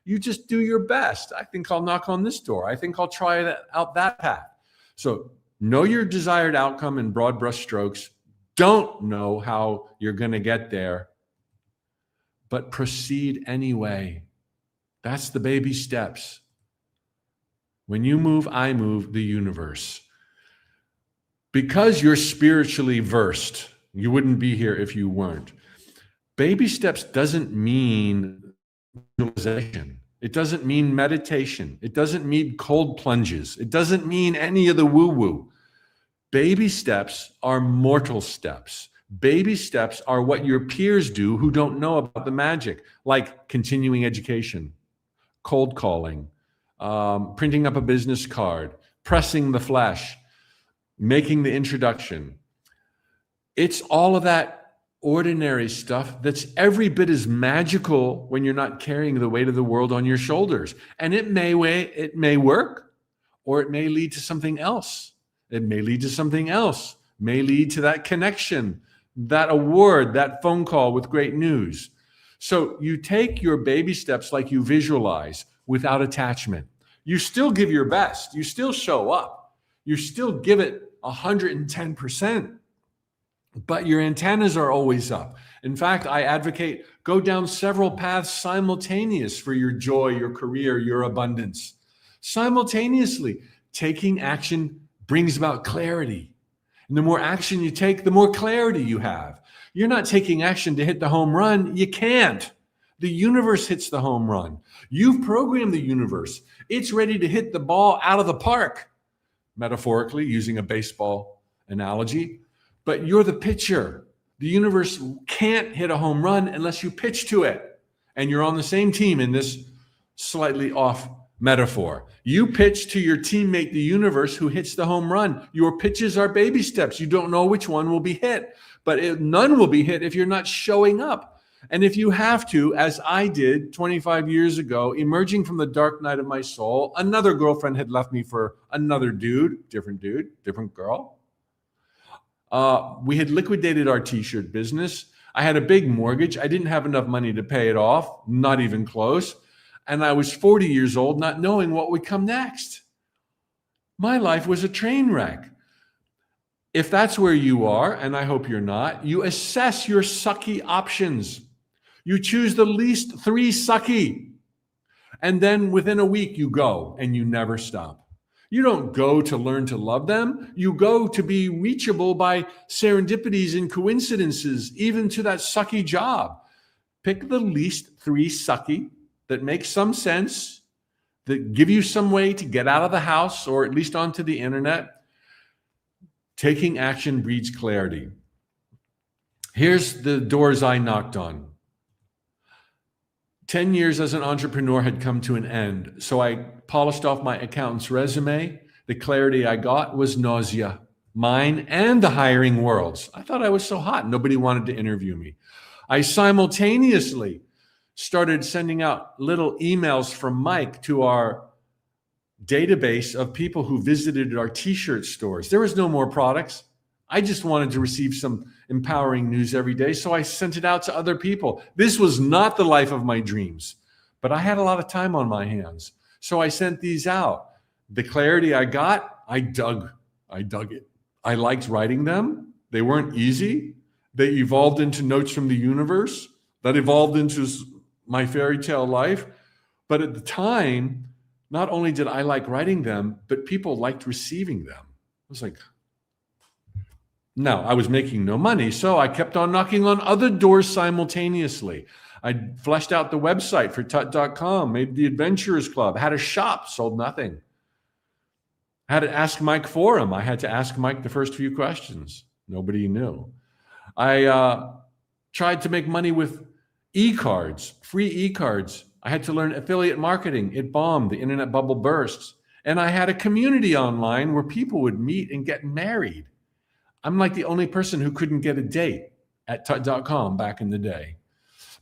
You just do your best. I think I'll knock on this door. I think I'll try out that path. So know your desired outcome in broad brush strokes. Don't know how you're going to get there, but proceed anyway. That's the baby steps. When you move, I move the universe. Because you're spiritually versed, you wouldn't be here if you weren't. Baby steps doesn't mean visualization. It doesn't mean meditation. It doesn't mean cold plunges. It doesn't mean any of the woo-woo. Baby steps are mortal steps. Baby steps are what your peers do who don't know about the magic, like continuing education, cold calling, printing up a business card, pressing the flesh, making the introduction. It's all of that ordinary stuff that's every bit as magical when you're not carrying the weight of the world on your shoulders. And it may work, or it may lead to something else. It may lead to something else, may lead to that connection, that award, that phone call with great news. So you take your baby steps like you visualize without attachment. You still give your best. You still show up. You still give it 110%. But your antennas are always up. In fact, I advocate go down several paths simultaneous for your joy, your career, your abundance. Simultaneously. taking action brings about clarity. And the more action you take, the more clarity you have. You're not taking action to hit the home run. You can't. The universe hits the home run. You've programmed the universe. It's ready to hit the ball out of the park, metaphorically, using a baseball analogy. But you're the pitcher. The universe can't hit a home run unless you pitch to it. And you're on the same team in this slightly off metaphor. You pitch to your teammate, the universe, who hits the home run. Your pitches are baby steps. You don't know which one will be hit, but none will be hit if you're not showing up. And if you have to, as I did 25 years ago, emerging from the dark night of my soul, another girlfriend had left me for another dude, different girl. We had liquidated our t-shirt business. I had a big mortgage. I didn't have enough money to pay it off, not even close. And I was 40 years old, not knowing what would come next. My life was a train wreck. If that's where you are, and I hope you're not, you assess your sucky options. You choose the least 3 sucky. And then within a week, you go and you never stop. You don't go to learn to love them. You go to be reachable by serendipities and coincidences, even to that sucky job. Pick the least 3 sucky that make some sense, that give you some way to get out of the house or at least onto the internet. Taking action breeds clarity. Here's the doors I knocked on. 10 years as an entrepreneur had come to an end, so I polished off my accountant's resume. The clarity I got was nausea, mine and the hiring world's. I thought I was so hot, nobody wanted to interview me. I simultaneously started sending out little emails from Mike to our database of people who visited our t-shirt stores. There was no more products. I just wanted to receive some empowering news every day, so I sent it out to other people. This was not the life of my dreams, but I had a lot of time on my hands, so I sent these out. The clarity I got, I dug it. I liked writing them. They weren't easy. They evolved into notes from the universe that evolved into my fairy tale life. But at the time, not only did I like writing them, but people liked receiving them. I was like, no, I was making no money, so I kept on knocking on other doors simultaneously. I fleshed out the website for tut.com, made the Adventurers Club, had a shop, sold nothing. Had an Ask Mike forum. I had to ask Mike the first few questions. Nobody knew. I tried to make money with e-cards, free e-cards. I had to learn affiliate marketing. It bombed. The internet bubble burst. And I had a community online where people would meet and get married. I'm like the only person who couldn't get a date at tut.com back in the day.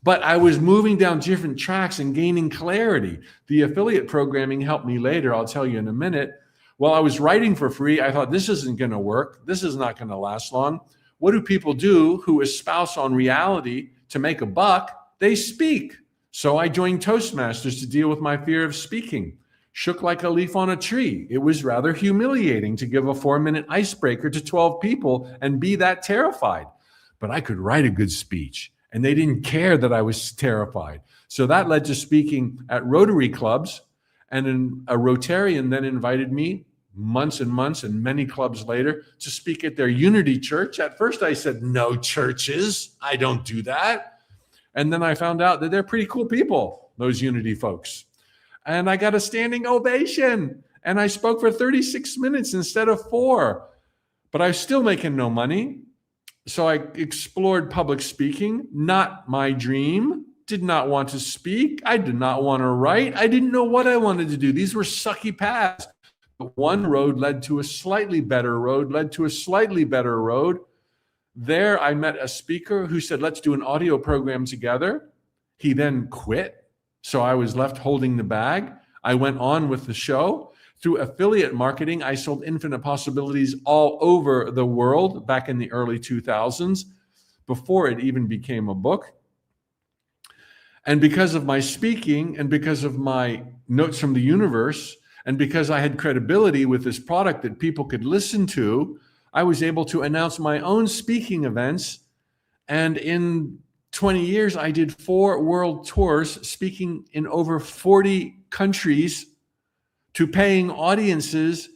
But I was moving down different tracks and gaining clarity. The affiliate programming helped me later. I'll tell you in a minute. While I was writing for free, I thought, this isn't going to work. This is not going to last long. What do people do who espouse on reality to make a buck? They speak. So I joined Toastmasters to deal with my fear of speaking. Shook like a leaf on a tree. It was rather humiliating to give a 4-minute icebreaker to 12 people and be that terrified. But I could write a good speech, and they didn't care that I was terrified. So that led to speaking at Rotary clubs, and a Rotarian then invited me months and months and many clubs later to speak at their Unity Church. At first I said, no churches, I don't do that. And then I found out that they're pretty cool people, those Unity folks. And I got a standing ovation, and I spoke for 36 minutes instead of 4, but I was still making no money. So I explored public speaking, not my dream, did not want to speak. I did not want to write. I didn't know what I wanted to do. These were sucky paths. But one road led to a slightly better road, led to a slightly better road. There I met a speaker who said, let's do an audio program together. He then quit. So I was left holding the bag. I went on with the show. Through affiliate marketing, I sold Infinite Possibilities all over the world back in the early 2000s, before it even became a book. And because of my speaking and because of my notes from the universe, and because I had credibility with this product that people could listen to, I was able to announce my own speaking events. And in 20 years, I did 4 world tours, speaking in over 40 countries to paying audiences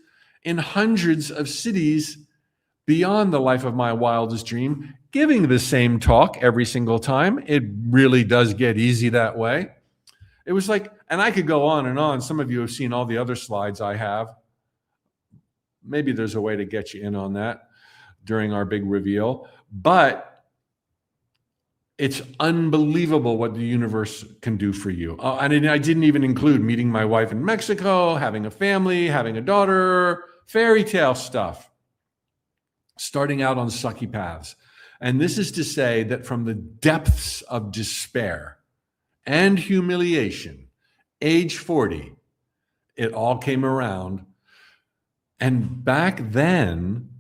in hundreds of cities beyond the life of my wildest dream, giving the same talk every single time. It really does get easy that way. It was like, and I could go on and on. Some of you have seen all the other slides I have. Maybe there's a way to get you in on that during our big reveal. But it's unbelievable what the universe can do for you. And I didn't even include meeting my wife in Mexico, having a family, having a daughter, fairy tale stuff, starting out on sucky paths. And this is to say that from the depths of despair and humiliation, age 40, it all came around. And back then,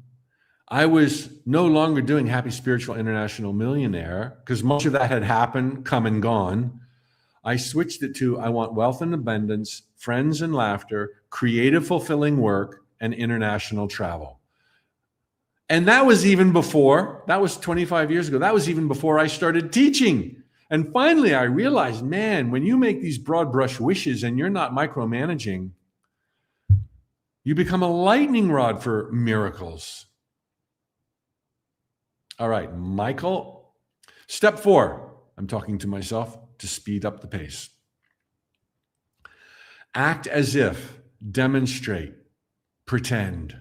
I was no longer doing Happy Spiritual International Millionaire because much of that had happened, come and gone. I switched it to I want wealth and abundance, friends and laughter, creative, fulfilling work, and international travel. And that was even before, that was 25 years ago. That was even before I started teaching. And finally, I realized, man, when you make these broad brush wishes and you're not micromanaging, you become a lightning rod for miracles. All right, Michael. Step 4, I'm talking to myself to speed up the pace. Act as if, demonstrate, pretend.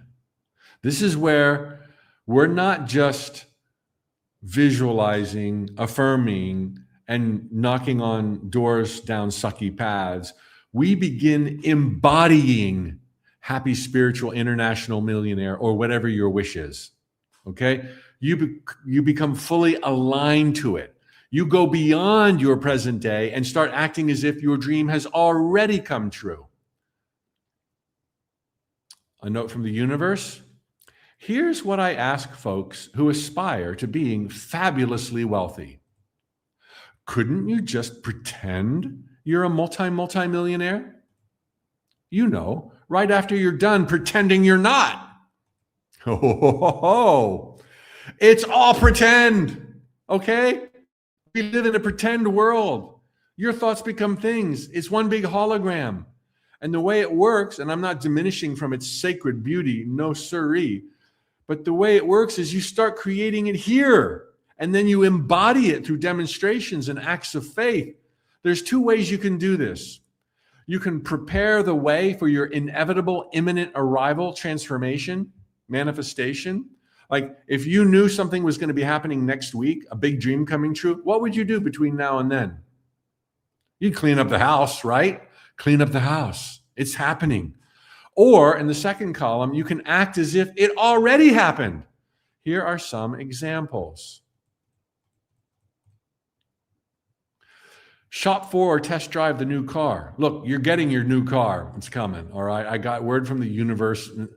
This is where we're not just visualizing, affirming, and knocking on doors down sucky paths. We begin embodying Happy Spiritual International Millionaire or whatever your wish is. Okay? You become fully aligned to it. You go beyond your present day and start acting as if your dream has already come true. A note from the universe. Here's what I ask folks who aspire to being fabulously wealthy. Couldn't you just pretend you're a multi-millionaire? You know, right after you're done pretending you're not. Oh, it's all pretend, okay? We live in a pretend world. Your thoughts become things. It's one big hologram. And the way it works, and I'm not diminishing from its sacred beauty, no siree, but the way it works is you start creating it here, and then you embody it through demonstrations and acts of faith. There's 2 ways you can do this. You can prepare the way for your inevitable, imminent arrival, transformation, manifestation. Like if you knew something was going to be happening next week, a big dream coming true, what would you do between now and then? You'd clean up the house, right? Clean up the house. It's happening. Or in the second column, you can act as if it already happened. Here are some examples. Shop for or test drive the new car. Look, you're getting your new car. It's coming, all right? I got word from the universe. A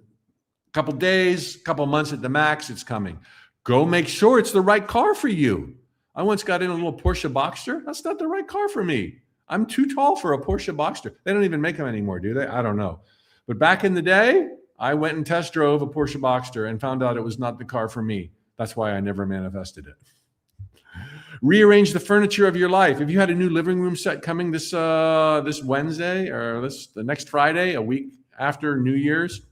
couple days, couple months at the max, it's coming. Go make sure it's the right car for you. I once got in a little Porsche Boxster. That's not the right car for me. I'm too tall for a Porsche Boxster. They don't even make them anymore, do they? I don't know. But back in the day, I went and test drove a Porsche Boxster and found out it was not the car for me. That's why I never manifested it. Rearrange the furniture of your life. If you had a new living room set coming this Wednesday or the next Friday, a week after New Year's,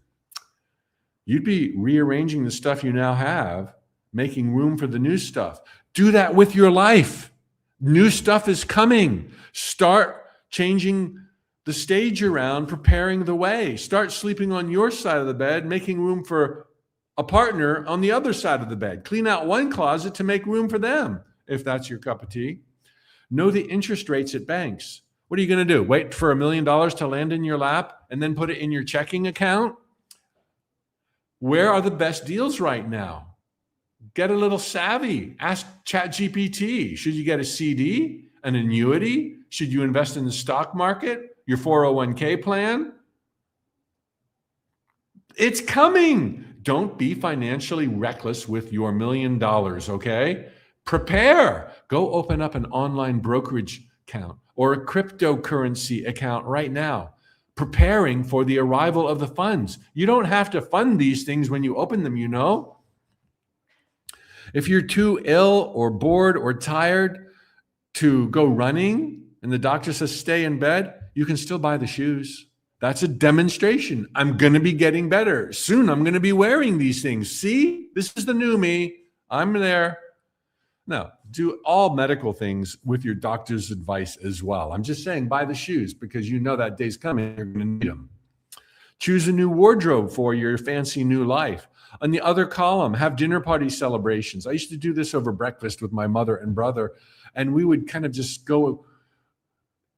you'd be rearranging the stuff you now have, making room for the new stuff. Do that with your life. New stuff is coming. Start changing the stage around, preparing the way. Start sleeping on your side of the bed, making room for a partner on the other side of the bed. Clean out one closet to make room for them, if that's your cup of tea. Know the interest rates at banks. What are you going to do? Wait for $1 million to land in your lap and then put it in your checking account? Where are the best deals right now? Get a little savvy. Ask ChatGPT. Should you get a CD, an annuity? Should you invest in the stock market? Your 401k plan? It's coming. Don't be financially reckless with your $1 million, okay? Prepare. Go open up an online brokerage account or a cryptocurrency account right now, preparing for the arrival of the funds. You don't have to fund these things when you open them, you know. If you're too ill or bored or tired to go running and the doctor says stay in bed, you can still buy the shoes. That's a demonstration. I'm going to be getting better. Soon I'm going to be wearing these things. See, this is the new me. I'm there. No, do all medical things with your doctor's advice as well. I'm just saying, buy the shoes because you know that day's coming. You're going to need them. Choose a new wardrobe for your fancy new life. On the other column, have dinner party celebrations. I used to do this over breakfast with my mother and brother, and we would kind of just go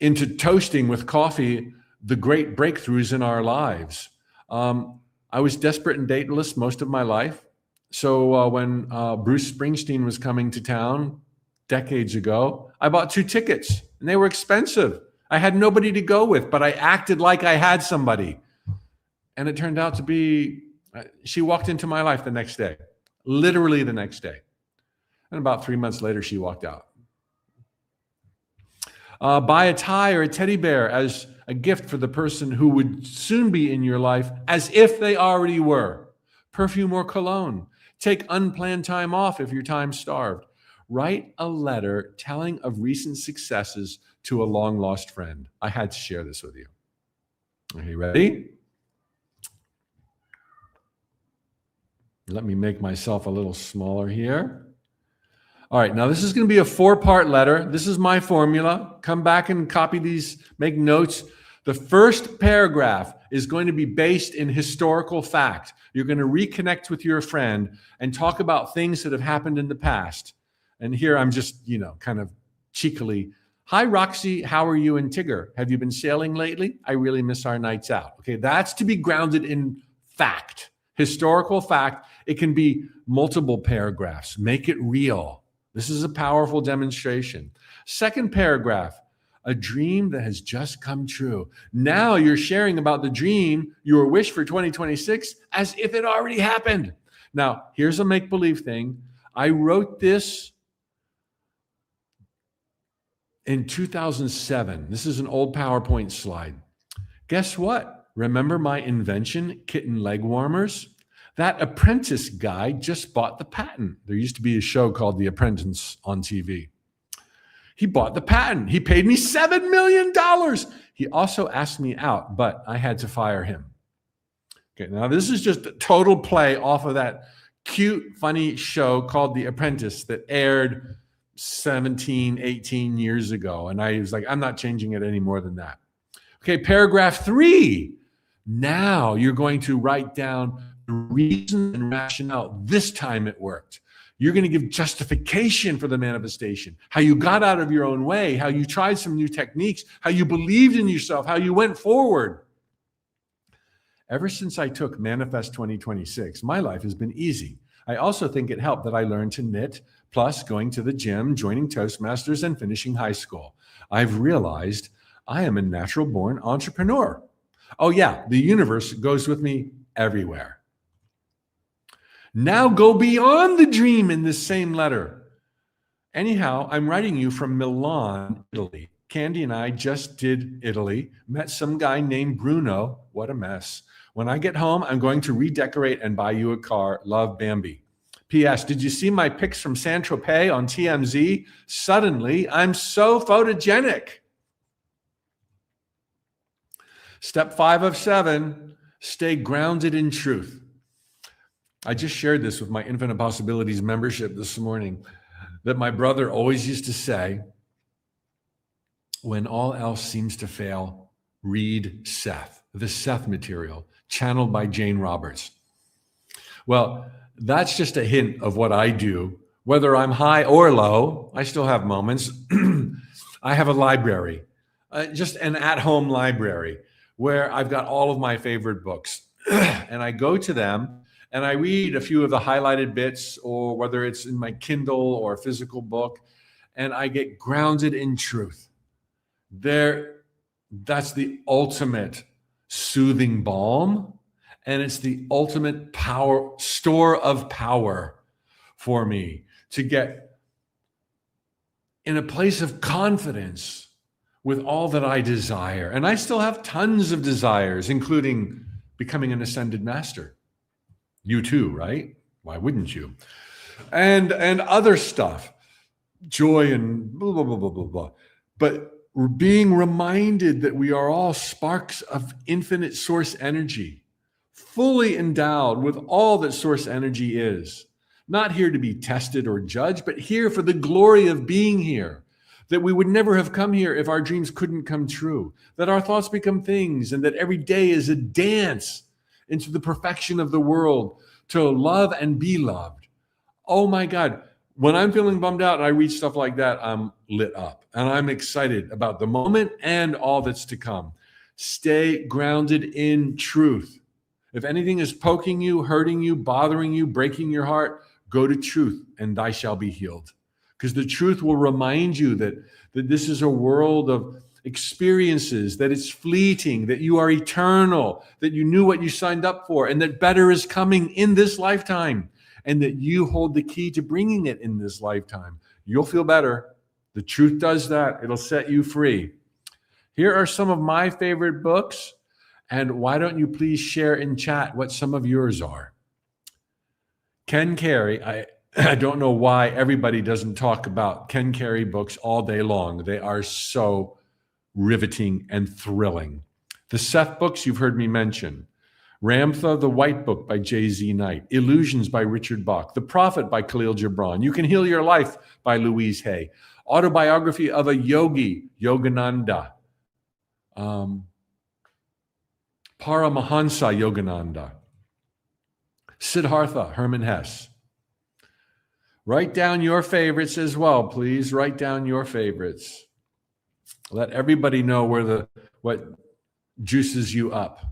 into toasting with coffee the great breakthroughs in our lives. I was desperate and dateless most of my life. So when Bruce Springsteen was coming to town decades ago, I bought 2 tickets, and they were expensive. I had nobody to go with, but I acted like I had somebody. And it turned out to be, she walked into my life the next day, literally the next day. And about 3 months later, she walked out. Buy a tie or a teddy bear as a gift for the person who would soon be in your life, as if they already were. Perfume or cologne. Take unplanned time off if you're time-starved. Write a letter telling of recent successes to a long-lost friend. I had to share this with you. Are you ready? Let me make myself a little smaller here. All right, now this is going to be a 4-part letter. This is my formula. Come back and copy these, make notes. The first paragraph is going to be based in historical fact. You're going to reconnect with your friend and talk about things that have happened in the past. And here I'm just, kind of cheekily, hi, Roxy, how are you and Tigger? Have you been sailing lately? I really miss our nights out. Okay, that's to be grounded in fact, historical fact. It can be multiple paragraphs. Make it real. This is a powerful demonstration. Second paragraph, a dream that has just come true. Now you're sharing about the dream, your wish for 2026, as if it already happened. Now, here's a make-believe thing. I wrote this in 2007. This is an old PowerPoint slide. Guess what? Remember my invention, kitten leg warmers? That apprentice guy just bought the patent. There used to be a show called The Apprentice on TV. He bought the patent. He paid me $7 million. He also asked me out, but I had to fire him. Okay, now this is just a total play off of that cute, funny show called The Apprentice that aired 17, 18 years ago. And I was like, I'm not changing it any more than that. Okay, paragraph 3. Now you're going to write down the reason and rationale. This time it worked. You're going to give justification for the manifestation, how you got out of your own way, how you tried some new techniques, how you believed in yourself, how you went forward. Ever since I took Manifest 2026, my life has been easy. I also think it helped that I learned to knit, plus going to the gym, joining Toastmasters, and finishing high school. I've realized I am a natural-born entrepreneur. Oh yeah, the universe goes with me everywhere. Now go beyond the dream in this same letter. Anyhow, I'm writing you from Milan, Italy. Candy and I just did Italy, met some guy named Bruno. What a mess. When I get home, I'm going to redecorate and buy you a car. Love, Bambi. P.S. Did you see my pics from Saint-Tropez on TMZ? Suddenly, I'm so photogenic. Step 5 of 7, stay grounded in truth. I just shared this with my Infinite Possibilities membership this morning, that my brother always used to say, when all else seems to fail, read Seth, the Seth material, channeled by Jane Roberts. Well, that's just a hint of what I do. Whether I'm high or low, I still have moments. I have a library, just an at-home library, where I've got all of my favorite books. And I go to them and I read a few of the highlighted bits, or whether it's in my Kindle or a physical book, and I get grounded in truth. That's the ultimate soothing balm, and it's the ultimate power, store of power for me to get in a place of confidence with all that I desire. And I still have tons of desires, including becoming an ascended master. You too, right? Why wouldn't you? And other stuff, joy and blah, blah, blah, blah, blah, blah. But being reminded that we are all sparks of infinite source energy, fully endowed with all that source energy is. Not here to be tested or judged, but here for the glory of being here. That we would never have come here if our dreams couldn't come true. That our thoughts become things, and that every day is a dance into the perfection of the world, to love and be loved. Oh my God. When I'm feeling bummed out and I read stuff like that, I'm lit up and I'm excited about the moment and all that's to come. Stay grounded in truth. If anything is poking you, hurting you, bothering you, breaking your heart, go to truth and thy shall be healed. Because the truth will remind you that this is a world of experiences, that it's fleeting, that you are eternal, that you knew what you signed up for, and that better is coming in this lifetime, and that you hold the key to bringing it in this lifetime. You'll feel better. The truth does that. It'll set you free. Here are some of my favorite books, and why don't you please share in chat what some of yours are? Ken Carey, I don't know why everybody doesn't talk about Ken Carey books all day long. They are so riveting and thrilling. The Seth books you've heard me mention. Ramtha, the White Book by J.Z. Knight. Illusions by Richard Bach. The Prophet by Khalil Gibran. You Can Heal Your Life by Louise Hay. Autobiography of a Yogi, Yogananda. Paramahansa Yogananda. Siddhartha, Herman Hesse. Write down your favorites as well, please. Write down your favorites. Let everybody know what juices you up.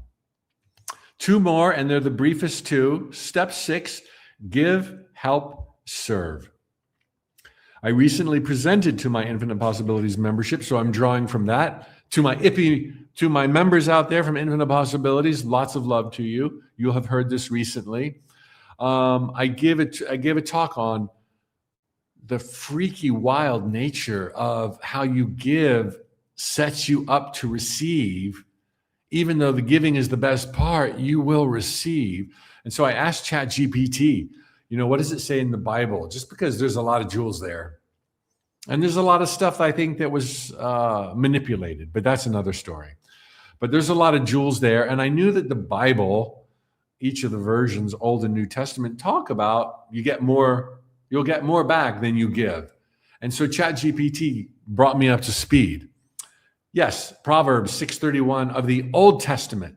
Two more, and they're the briefest two. Step 6, give, help, serve. I recently presented to my Infinite Possibilities membership, so I'm drawing from that. To my members out there from Infinite Possibilities, lots of love to you. You'll have heard this recently. I gave a talk on the freaky, wild nature of how you give sets you up to receive. Even though the giving is the best part, you will receive. And so I asked ChatGPT, what does it say in the Bible? Just because there's a lot of jewels there. And there's a lot of stuff I think that was manipulated, but that's another story. But there's a lot of jewels there. And I knew that the Bible, each of the versions, Old and New Testament, talk about you'll get more back than you give. And so ChatGPT brought me up to speed. Yes, Proverbs 6:31 of the Old Testament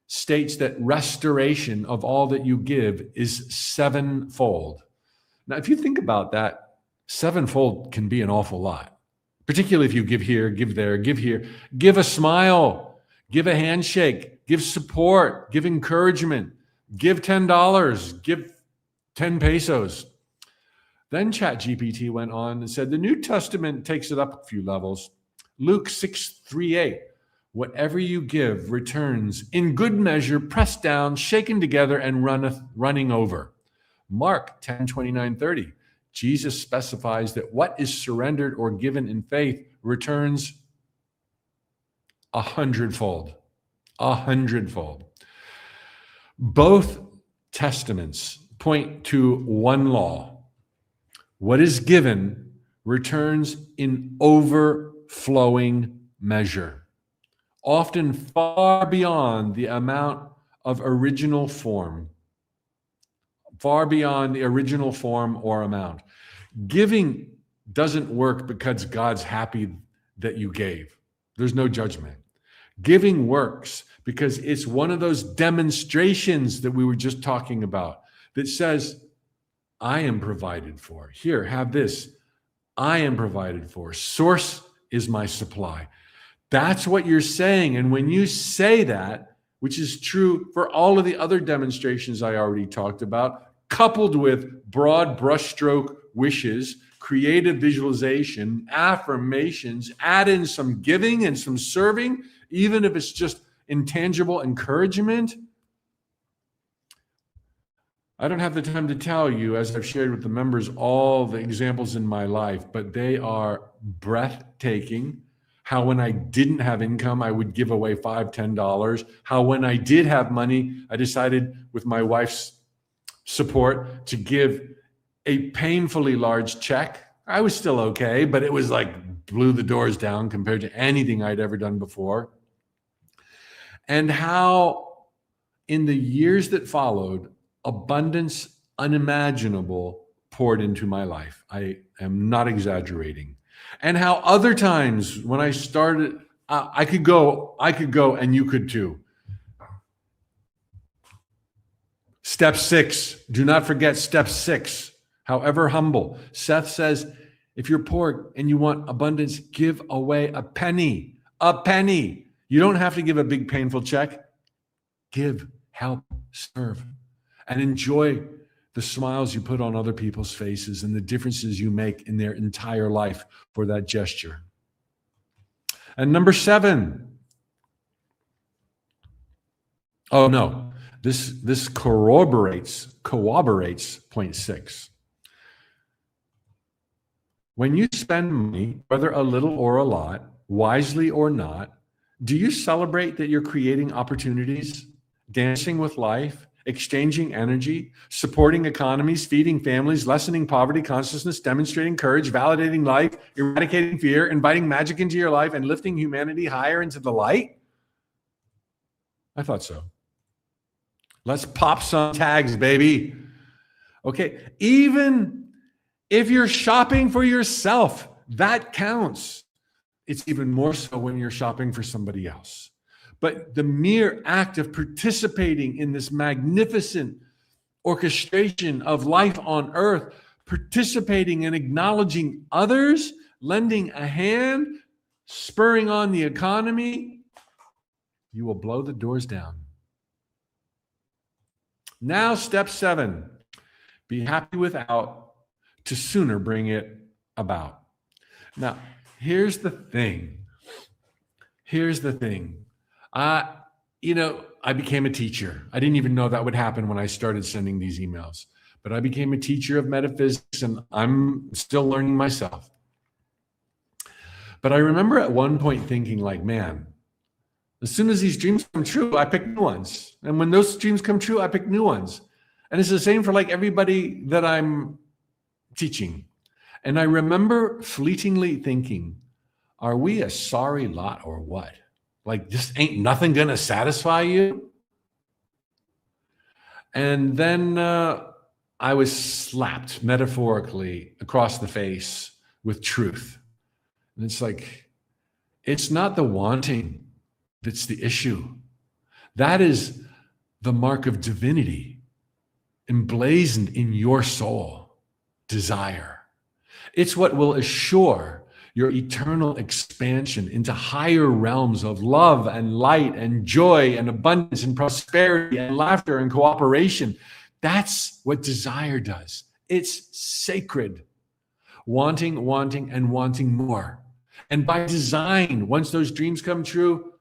states that restoration of all that you give is sevenfold. Now, if you think about that, sevenfold can be an awful lot, particularly if you give here, give there, give here, give a smile, give a handshake, give support, give encouragement, give $10, give 10 pesos. Then ChatGPT went on and said the New Testament takes it up a few levels. Luke 6:38, whatever you give returns in good measure, pressed down, shaken together, and running over. Mark 10:29-30, Jesus specifies that what is surrendered or given in faith returns 100-fold. 100-fold. Both testaments point to one law. What is given returns in overflowing measure, often far beyond the amount of original form, far beyond the original form or amount. Giving doesn't work because God's happy that you gave. There's no judgment. Giving works because it's one of those demonstrations that we were just talking about that says, I am provided for. Here, have this. I am provided for. Source is my supply. That's what you're saying. And when you say that, which is true for all of the other demonstrations I already talked about, coupled with broad brushstroke wishes, creative visualization, affirmations, add in some giving and some serving, even if it's just intangible encouragement. I don't have the time to tell you, as I've shared with the members, all the examples in my life, but they are breathtaking. How when I didn't have income, I would give away $5, $10. How when I did have money, I decided with my wife's support to give a painfully large check. I was still okay, but it was like blew the doors down compared to anything I'd ever done before. And how in the years that followed, abundance unimaginable poured into my life. I am not exaggerating. And how other times when I started, I could go, and you could too. Step 6, do not forget step 6, however humble. Seth says, if you're poor and you want abundance, give away a penny. A penny. You don't have to give a big painful check. Give, help, serve, and enjoy the smiles you put on other people's faces and the differences you make in their entire life for that gesture. And number 7. Oh no, this corroborates point 6. When you spend money, whether a little or a lot, wisely or not, do you celebrate that you're creating opportunities, dancing with life, exchanging energy, supporting economies, feeding families, lessening poverty consciousness, demonstrating courage, validating life, eradicating fear, inviting magic into your life, and lifting humanity higher into the light? I thought so. Let's pop some tags, baby. Okay, even if you're shopping for yourself, that counts. It's even more so when you're shopping for somebody else. But the mere act of participating in this magnificent orchestration of life on earth, participating and acknowledging others, lending a hand, spurring on the economy, you will blow the doors down. Now, step 7, be happy without to sooner bring it about. Now, here's the thing. I became a teacher. I didn't even know that would happen when I started sending these emails, but I became a teacher of metaphysics and I'm still learning myself. But I remember at one point thinking like, man, as soon as these dreams come true, I pick new ones. And when those dreams come true, I pick new ones. And it's the same for like everybody that I'm teaching. And I remember fleetingly thinking, are we a sorry lot or what? Like, just ain't nothing going to satisfy you? And then I was slapped metaphorically across the face with truth. And it's like, it's not the wanting that's the issue. That is the mark of divinity emblazoned in your soul, desire. It's what will assure your eternal expansion into higher realms of love and light and joy and abundance and prosperity and laughter and cooperation. That's what desire does. It's sacred. Wanting, and wanting more. And by design, once those dreams come true,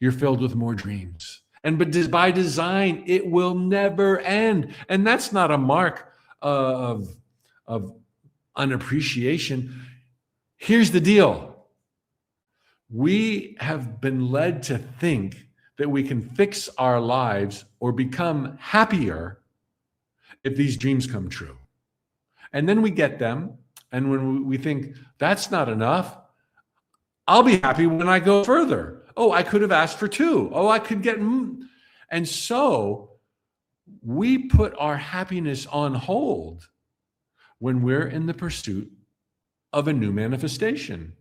you're filled with more dreams. But by design, it will never end. And that's not a mark of unappreciation. Here's the deal. We have been led to think that we can fix our lives or become happier if these dreams come true. And then we get them. And when we think that's not enough, I'll be happy when I go further. Oh, I could have asked for 2. Oh, I could get. And so we put our happiness on hold when we're in the pursuit of a new manifestation.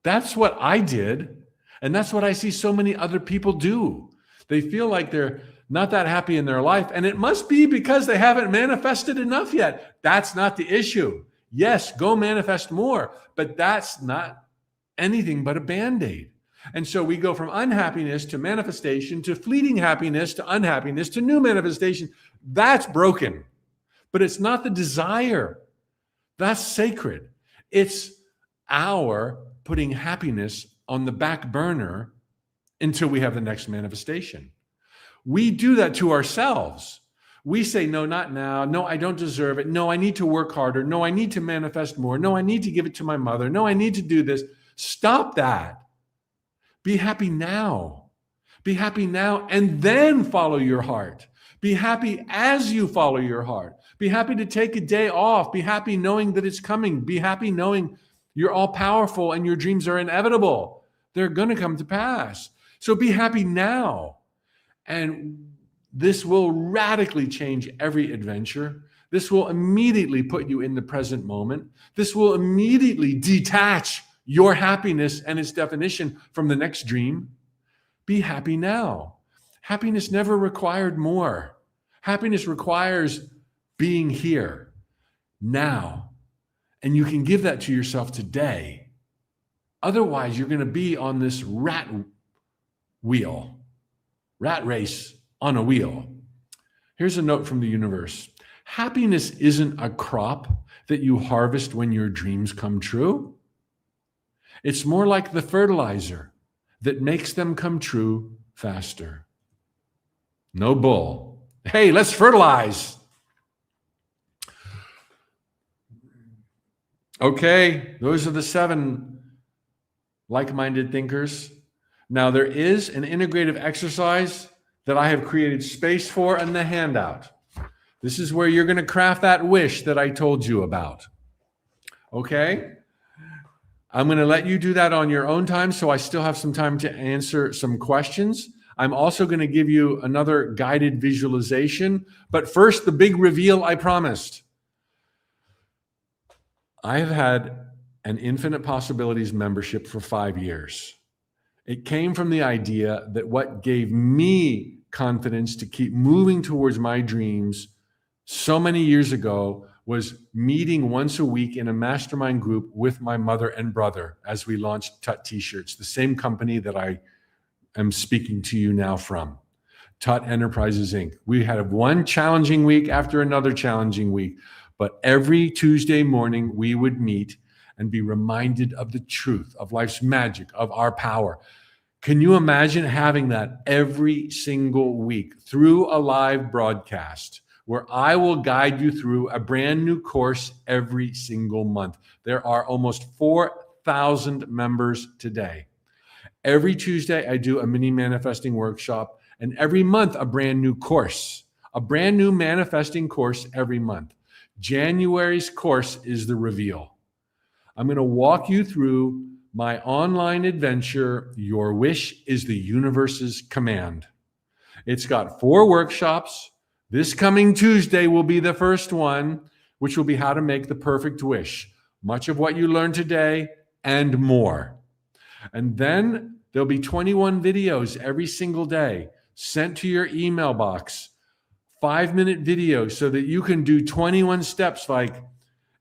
That's what I did. And that's what I see so many other people do. They feel like they're not that happy in their life. And it must be because they haven't manifested enough yet. That's not the issue. Yes, go manifest more, but that's not anything but a Band-Aid. And so we go from unhappiness to manifestation to fleeting happiness to unhappiness to new manifestation. That's broken, but it's not the desire. That's sacred. It's our putting happiness on the back burner until we have the next manifestation. We do that to ourselves. We say, no, not now. No, I don't deserve it. No, I need to work harder. No, I need to manifest more. No, I need to give it to my mother. No, I need to do this. Stop that. Be happy now. Be happy now and then follow your heart. Be happy as you follow your heart. Be happy to take a day off. Be happy knowing that it's coming. Be happy knowing You're all powerful and your dreams are inevitable. They're going to come to pass. So be happy now. And this will radically change every adventure. This will immediately put you in the present moment. This will immediately detach your happiness and its definition from the next dream. Be happy now. Happiness never required more. Happiness requires being here now. And you can give that to yourself today. Otherwise, you're going to be on this rat race on a wheel. Here's a note from the universe. Happiness isn't a crop that you harvest when your dreams come true. It's more like the fertilizer that makes them come true faster. No bull. Hey, let's fertilize. Okay, those are the 7 like-minded thinkers. Now, there is an integrative exercise that I have created space for in the handout. This is where you're going to craft that wish that I told you about. Okay? I'm going to let you do that on your own time, so I still have some time to answer some questions. I'm also going to give you another guided visualization. But first, the big reveal I promised. I have had an Infinite Possibilities membership for 5 years. It came from the idea that what gave me confidence to keep moving towards my dreams so many years ago was meeting once a week in a mastermind group with my mother and brother as we launched Tut T-shirts, the same company that I am speaking to you now from, Tut Enterprises, Inc. We had one challenging week after another challenging week, but every Tuesday morning we would meet and be reminded of the truth, of life's magic, of our power. Can you imagine having that every single week through a live broadcast where I will guide you through a brand new course every single month? There are almost 4,000 members today. Every Tuesday, I do a mini manifesting workshop, and every month, a brand new course, a brand new manifesting course every month. January's course is the reveal. I'm going to walk you through my online adventure, Your Wish is the Universe's Command. It's got 4 workshops. This coming Tuesday will be the first one, which will be how to make the perfect wish. Much of what you learned today and more. And then there'll be 21 videos every single day sent to your email box. 5-minute videos so that you can do 21 steps like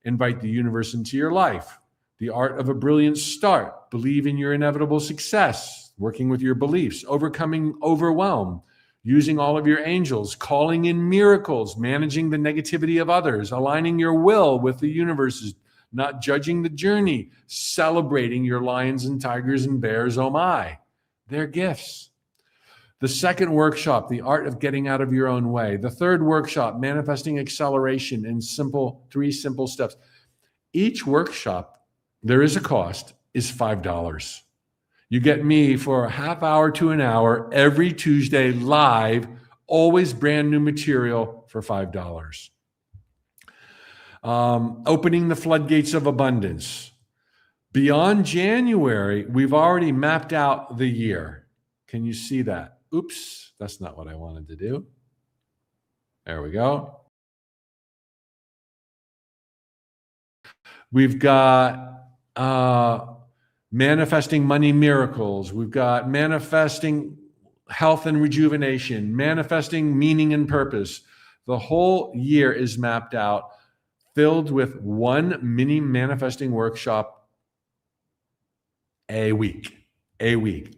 invite the universe into your life, the art of a brilliant start, believe in your inevitable success, working with your beliefs, overcoming overwhelm, using all of your angels, calling in miracles, managing the negativity of others, aligning your will with the universe's, not judging the journey, celebrating your lions and tigers and bears, oh my, they're gifts. The second workshop, the art of getting out of your own way. The third workshop, manifesting acceleration in 3 simple steps. Each workshop, there is a cost, is $5. You get me for a half hour to an hour every Tuesday live, always brand new material for $5. Opening the floodgates of abundance. Beyond January, we've already mapped out the year. Can you see that? Oops, that's not what I wanted to do. There we go. We've got manifesting money miracles. We've got manifesting health and rejuvenation, manifesting meaning and purpose. The whole year is mapped out, filled with 1 mini manifesting workshop a week,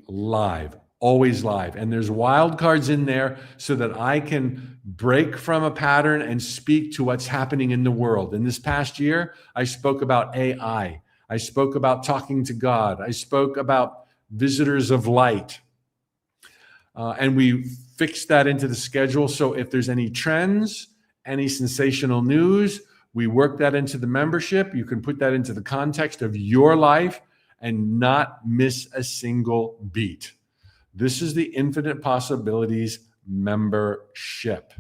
live, always live. And there's wild cards in there so that I can break from a pattern and speak to what's happening in the world. In this past year, I spoke about AI. I spoke about talking to God. I spoke about visitors of light. And we fixed that into the schedule. So if there's any trends, any sensational news, we work that into the membership. You can put that into the context of your life and not miss a single beat. This is the Infinite Possibilities membership.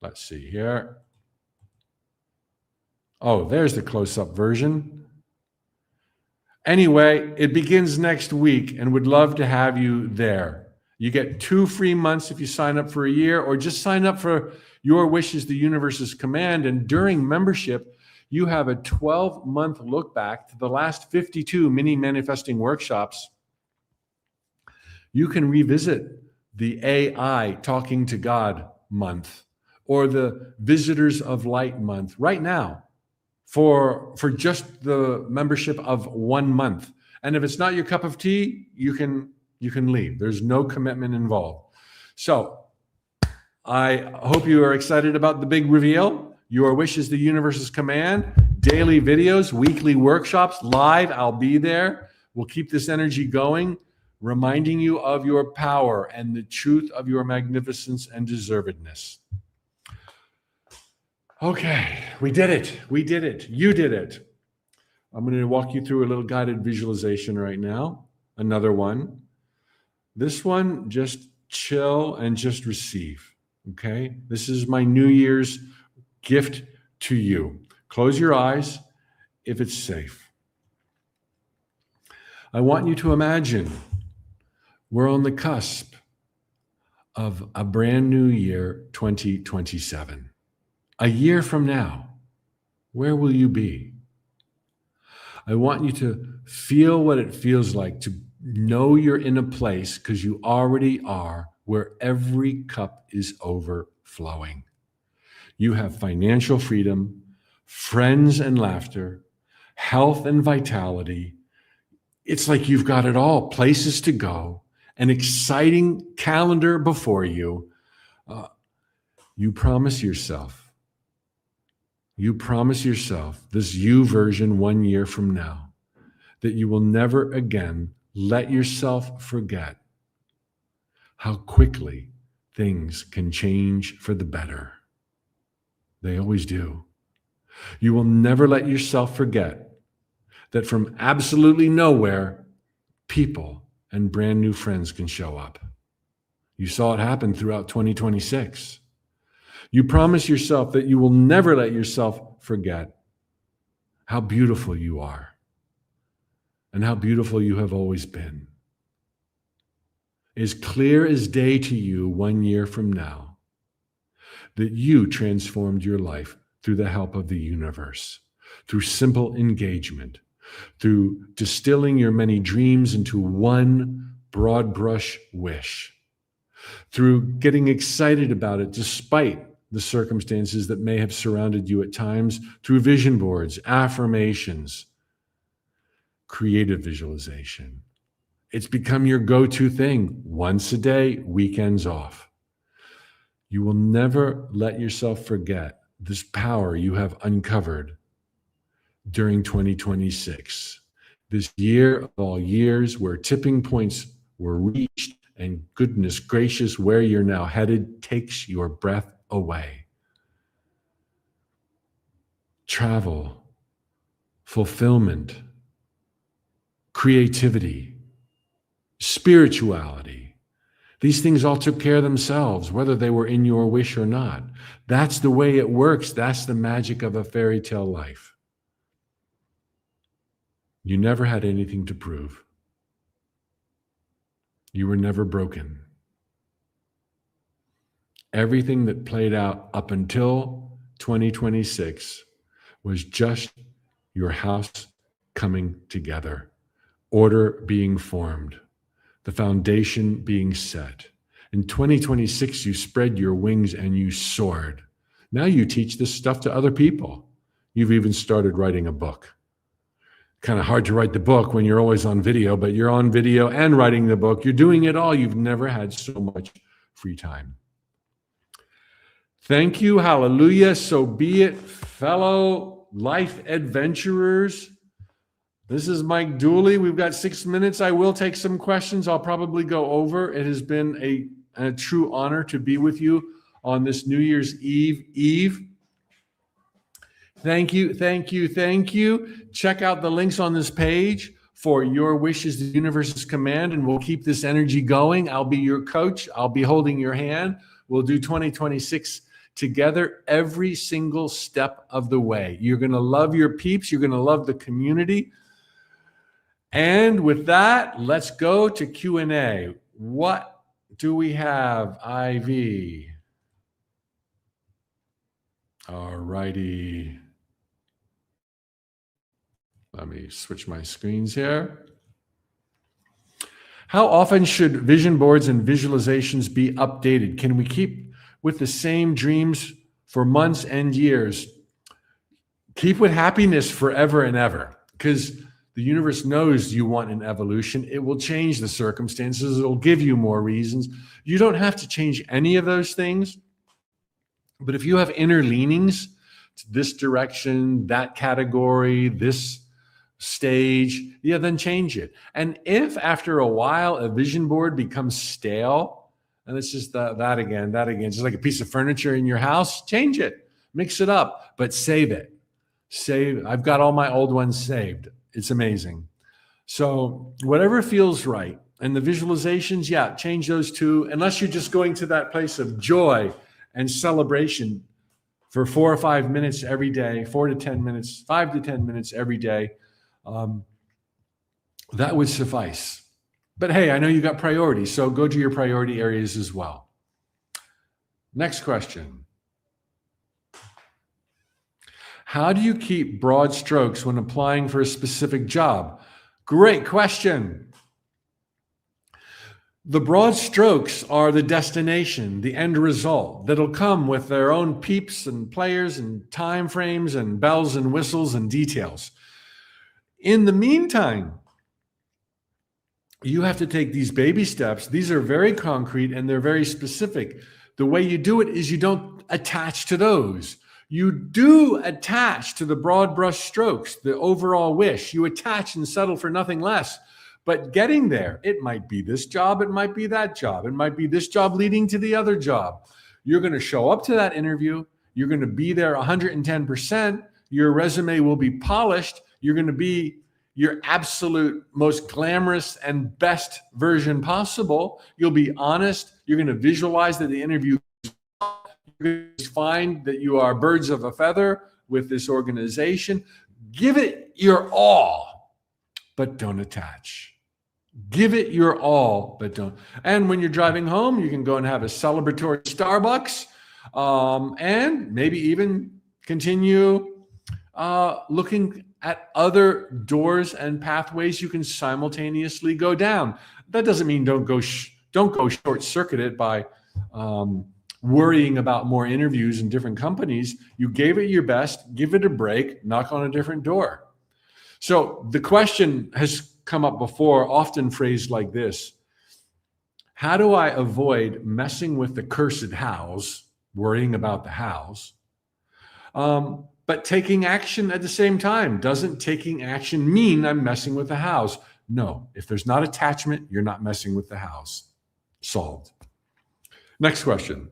Let's see here. Oh, there's the close-up version. Anyway, it begins next week and would love to have you there. You get 2 free months if you sign up for a year, or just sign up for Your Wish is the Universe's Command. And during membership, you have a 12-month look back to the last 52 mini manifesting workshops. You can revisit the AI Talking to God month or the Visitors of Light month right now for just the membership of 1 month. And if it's not your cup of tea, you can leave. There's no commitment involved. So I hope you are excited about the big reveal. Your Wish is the Universe's Command. Daily videos, weekly workshops, live. I'll be there. We'll keep this energy going, reminding you of your power and the truth of your magnificence and deservedness. Okay, we did it. We did it. You did it. I'm going to walk you through a little guided visualization right now. Another one. This one, just chill and just receive. Okay? This is my New Year's gift to you. Close your eyes if it's safe. I want you to imagine we're on the cusp of a brand new year, 2027. A year from now, where will you be? I want you to feel what it feels like to know you're in a place, because you already are, where every cup is overflowing. You have financial freedom, friends and laughter, health and vitality. It's like you've got it all, places to go, an exciting calendar before you. You promise yourself this you version 1 year from now, that you will never again let yourself forget how quickly things can change for the better. They always do. You will never let yourself forget that from absolutely nowhere, people and brand new friends can show up. You saw it happen throughout 2026. You promise yourself that you will never let yourself forget how beautiful you are and how beautiful you have always been. As clear as day to you 1 year from now, that you transformed your life through the help of the universe, through simple engagement, through distilling your many dreams into one broad brush wish, through getting excited about it despite the circumstances that may have surrounded you at times, through vision boards, affirmations, creative visualization. It's become your go-to thing. Once a day, weekends off. You will never let yourself forget this power you have uncovered during 2026. This year of all years, where tipping points were reached, and goodness gracious, where you're now headed takes your breath away. Travel, fulfillment, creativity, spirituality. These things all took care of themselves, whether they were in your wish or not. That's the way it works. That's the magic of a fairy tale life. You never had anything to prove. You were never broken. Everything that played out up until 2026 was just your house coming together, order being formed, the foundation being set. In 2026, you spread your wings and you soared. Now you teach this stuff to other people. You've even started writing a book. Kind of hard to write the book when you're always on video, but you're on video and writing the book. You're doing it all. You've never had so much free time. Thank you. Hallelujah. So be it, fellow life adventurers. This is Mike Dooley. We've got 6 minutes. I will take some questions. I'll probably go over. It has been a true honor to be with you on this New Year's Eve. Thank you, thank you, thank you. Check out the links on this page for Your Wish is the Universe's Command, and we'll keep this energy going. I'll be your coach. I'll be holding your hand. We'll do 2026 together every single step of the way. You're going to love your peeps. You're going to love the community. And with that, let's go to Q&A. What do we have, Ivy? All righty. Let me switch my screens here. How often should vision boards and visualizations be updated? Can we keep with the same dreams for months and years? Keep with happiness forever and ever, because the universe knows you want an evolution. It will change the circumstances. It'll give you more reasons. You don't have to change any of those things. But if you have inner leanings to this direction, that category, this stage, yeah, then change it. And if after a while a vision board becomes stale, and it's just that again, just like a piece of furniture in your house, change it, mix it up, but save it. I've got all my old ones saved. It's amazing. So whatever feels right. And the visualizations, yeah, change those too, unless you're just going to that place of joy and celebration for 4 or 5 minutes every day, 4 to 10 minutes, 5 to 10 minutes every day. That would suffice. But hey, I know you got priorities, so go to your priority areas as well. Next question. How do you keep broad strokes when applying for a specific job? Great question. The broad strokes are the destination, the end result that'll come with their own peeps and players and time frames and bells and whistles and details. In the meantime, you have to take these baby steps. These are very concrete and they're very specific. The way you do it is you don't attach to those. You do attach to the broad brush strokes, the overall wish. You attach and settle for nothing less. But getting there, it might be this job, it might be that job, it might be this job leading to the other job. You're going to show up to that interview. You're going to be there 110%. Your resume will be polished. You're going to be your absolute most glamorous and best version possible. You'll be honest. You're going to visualize that the interview, you're going to find that you are birds of a feather with this organization. Give it your all, but don't attach. Give it your all, but don't. And when you're driving home, you can go and have a celebratory Starbucks, and maybe even continue looking at other doors and pathways you can simultaneously go down. That doesn't mean don't go short-circuited by worrying about more interviews in different companies. You gave it your best, give it a break, knock on a different door. So the question has come up before, often phrased like this: how do I avoid messing with the cursed hows, worrying about the hows, but taking action at the same time? Doesn't taking action mean I'm messing with the hows? No, if there's not attachment, you're not messing with the hows. Solved. Next question.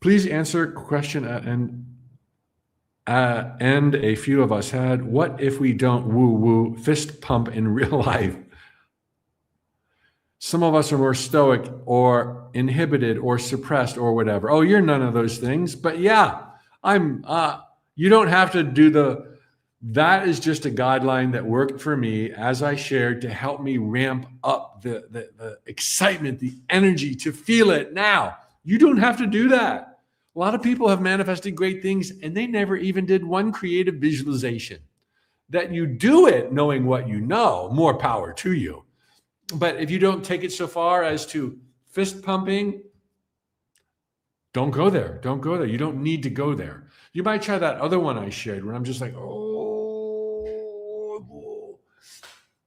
Please answer question and a few of us had, what if we don't woo-woo fist pump in real life? Some of us are more stoic or inhibited or suppressed or whatever. Oh, you're none of those things. But yeah, you don't have to do that is just a guideline that worked for me, as I shared, to help me ramp up the excitement, the energy to feel it now. You don't have to do that. A lot of people have manifested great things and they never even did one creative visualization. That you do it knowing what you know, more power to you. But if you don't take it so far as to fist pumping, don't go there. Don't go there. You don't need to go there. You might try that other one I shared when I'm just like,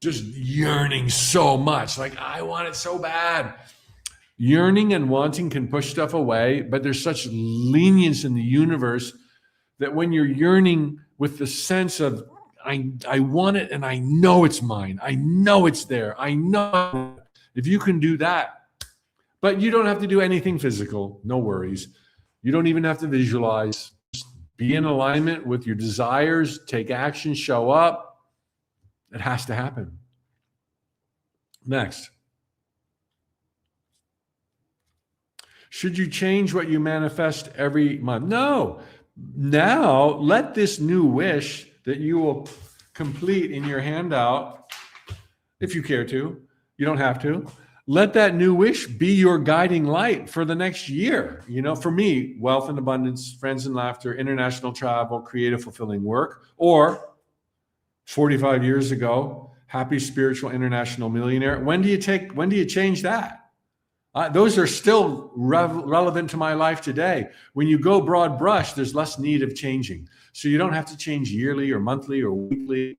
just yearning so much. Like, I want it so bad. Yearning and wanting can push stuff away, but there's such lenience in the universe that when you're yearning with the sense of, I want it and I know it's mine. I know it's there. I know. If you can do that, but you don't have to do anything physical. No worries. You don't even have to visualize. Just be in alignment with your desires. Take action. Show up. It has to happen. Next. Should you change what you manifest every month? No. Now, let this new wish that you will complete in your handout, if you care to. You don't have to. Let that new wish be your guiding light for the next year. For me, wealth and abundance, friends and laughter, international travel, creative, fulfilling work. Or 45 years ago, happy, spiritual, international millionaire. When do you change that? Those are still relevant to my life today. When you go broad brush, there's less need of changing. So you don't have to change yearly or monthly or weekly.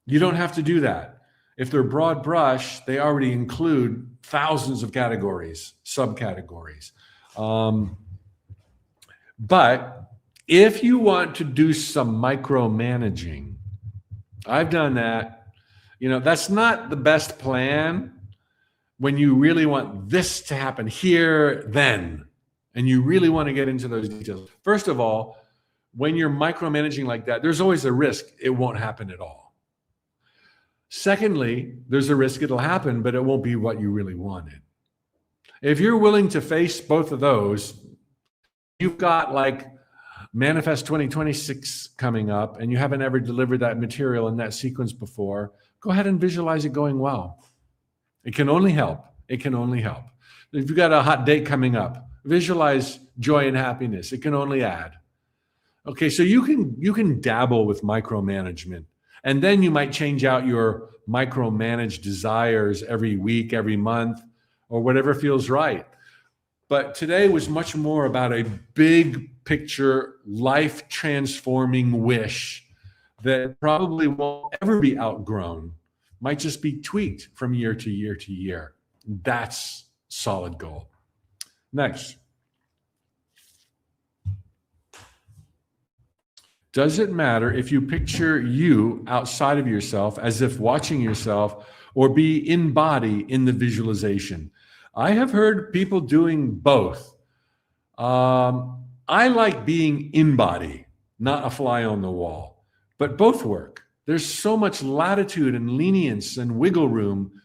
You don't have to do that. If they're broad brush, they already include thousands of categories, subcategories. But if you want to do some micromanaging, I've done that. That's not the best plan when you really want this to happen here, then, and you really want to get into those details. First of all, when you're micromanaging like that, there's always a risk it won't happen at all. Secondly, there's a risk it'll happen, but it won't be what you really wanted. If you're willing to face both of those, you've got like Manifest 2026 coming up, and you haven't ever delivered that material in that sequence before, go ahead and visualize it going well. It can only help. It can only help. If you've got a hot date coming up, visualize joy and happiness. It can only add. Okay, so you can dabble with micromanagement, and then you might change out your micromanaged desires every week, every month, or whatever feels right. But today was much more about a big picture, life-transforming wish that probably won't ever be outgrown, might just be tweaked from year to year to year. That's solid goal. Next. Does it matter if you picture you outside of yourself as if watching yourself, or be in body in the visualization? I have heard people doing both. I like being in body, not a fly on the wall, but both work. There's so much latitude and lenience and wiggle room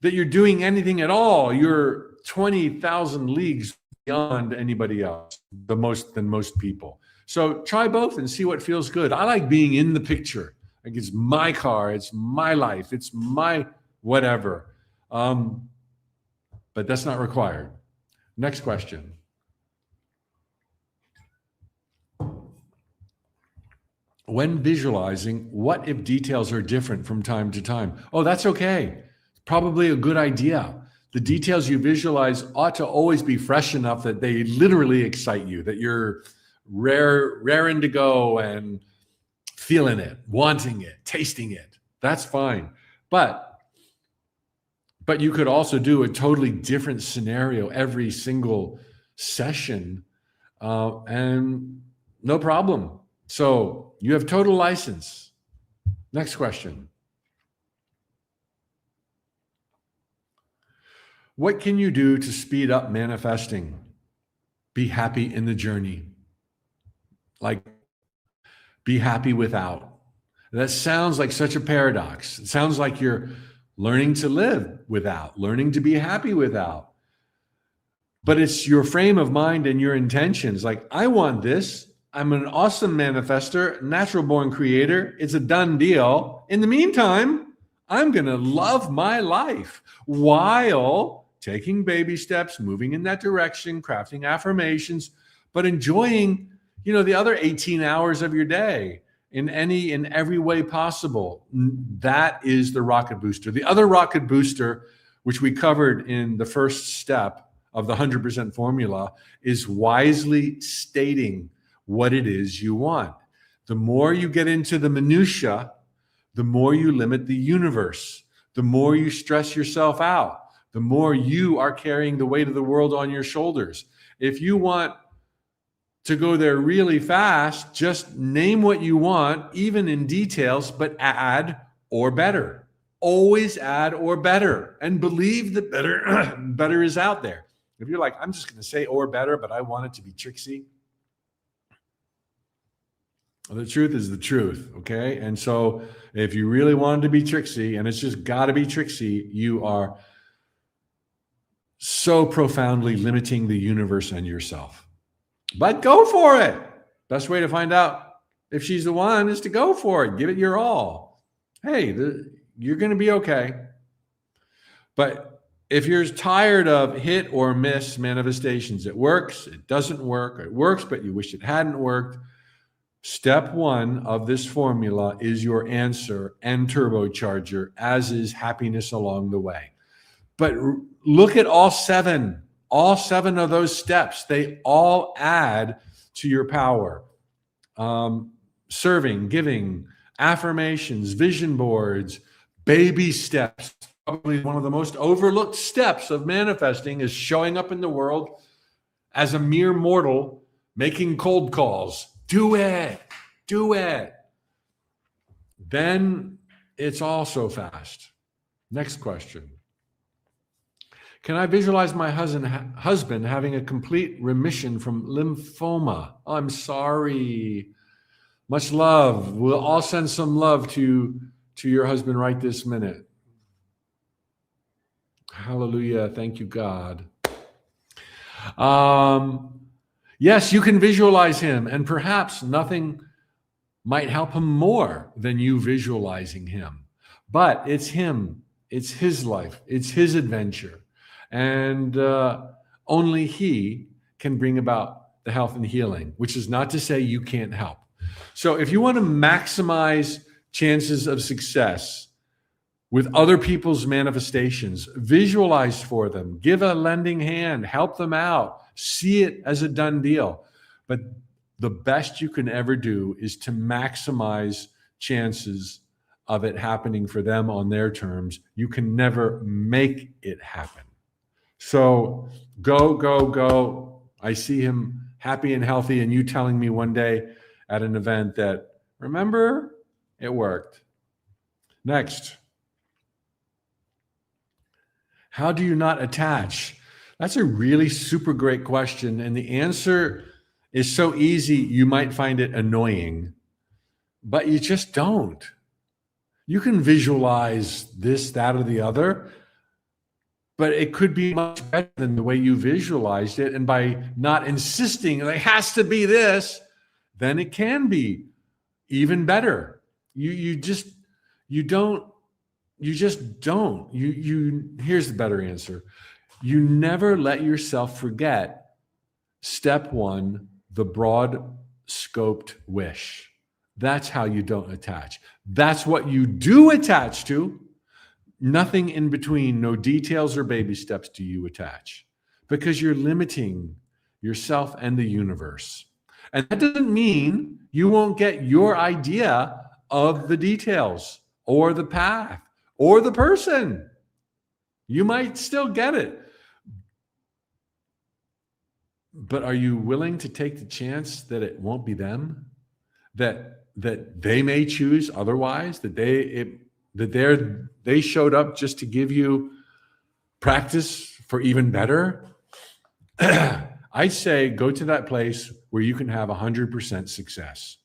that you're doing anything at all. You're 20,000 leagues beyond anybody else, than most people. So try both and see what feels good. I like being in the picture. Like it's my car, it's my life, it's my whatever. But that's not required. Next question. When visualizing, what if details are different from time to time? Oh, that's okay. Probably a good idea. The details you visualize ought to always be fresh enough that they literally excite you, that you're raring to go and feeling it, wanting it, tasting it. That's fine. But you could also do a totally different scenario every single session, and no problem. So you have total license. Next question. What can you do to speed up manifesting? Be happy in the journey. Like, be happy without. That sounds like such a paradox. It sounds like you're learning to live without, learning to be happy without. But it's your frame of mind and your intentions. Like, I want this. I'm an awesome manifester, natural born creator. It's a done deal. In the meantime, I'm going to love my life while taking baby steps, moving in that direction, crafting affirmations, but enjoying, the other 18 hours of your day in every way possible. That is the rocket booster. The other rocket booster, which we covered in the first step of the 100% formula, is wisely stating what it is you want. The more you get into the minutia, the more you limit the universe, the more you stress yourself out, the more you are carrying the weight of the world on your shoulders. If you want to go there really fast, just name what you want, even in details, but add or better. Always add or better, and believe that better is out there. If you're like, I'm just going to say or better, but I want it to be tricksy. Well, the truth is the truth, okay? And so if you really want it to be tricksy, and it's just got to be tricksy, you are so profoundly limiting the universe and yourself. But go for it. Best way to find out if she's the one, is to go for it. Give it your all. Hey, you're going to be okay. But if you're tired of hit or miss manifestations, it works, it doesn't work, it works, but you wish it hadn't worked. Step one of this formula is your answer and turbocharger, as is happiness along the way. But look at all seven of those steps. They all add to your power. Serving, giving, affirmations, vision boards, baby steps. Probably one of the most overlooked steps of manifesting is showing up in the world as a mere mortal, making cold calls. Do it. Then it's all so fast. Next question. Can I visualize my husband having a complete remission from lymphoma? Oh, I'm sorry. Much love. We'll all send some love to your husband right this minute. Hallelujah. Thank you, God. Yes, you can visualize him, and perhaps nothing might help him more than you visualizing him. But it's him. It's his life. It's his adventure. And only he can bring about the health and healing, which is not to say you can't help. So if you want to maximize chances of success with other people's manifestations, visualize for them, give a lending hand, help them out, see it as a done deal. But the best you can ever do is to maximize chances of it happening for them on their terms. You can never make it happen. So go. I see him happy and healthy, and you telling me one day at an event that, remember, it worked. Next. How do you not attach? That's a really super great question. And the answer is so easy, you might find it annoying, but you just don't. You can visualize this, that, or the other, but it could be much better than the way you visualized it. And by not insisting it has to be this, then it can be even better. You just don't. Here's the better answer. You never let yourself forget step one, the broad scoped wish. That's how you don't attach. That's what you do attach to. Nothing in between, no details or baby steps do you attach, because you're limiting yourself and the universe. And that doesn't mean you won't get your idea of the details or the path or the person. You might still get it. But are you willing to take the chance that it won't be them? That they may choose otherwise, that they showed up just to give you practice for even better? I'd say go to that place where you can have 100% success.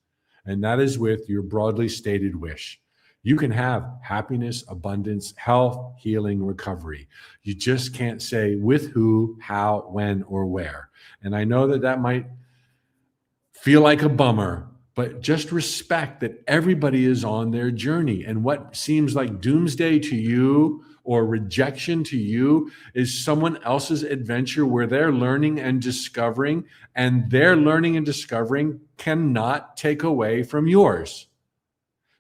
And that is with your broadly stated wish. You can have happiness, abundance, health, healing, recovery. You just can't say with who, how, when, or where. And I know that might feel like a bummer, but just respect that everybody is on their journey. And what seems like doomsday to you or rejection to you is someone else's adventure where they're learning and discovering, and their learning and discovering cannot take away from yours.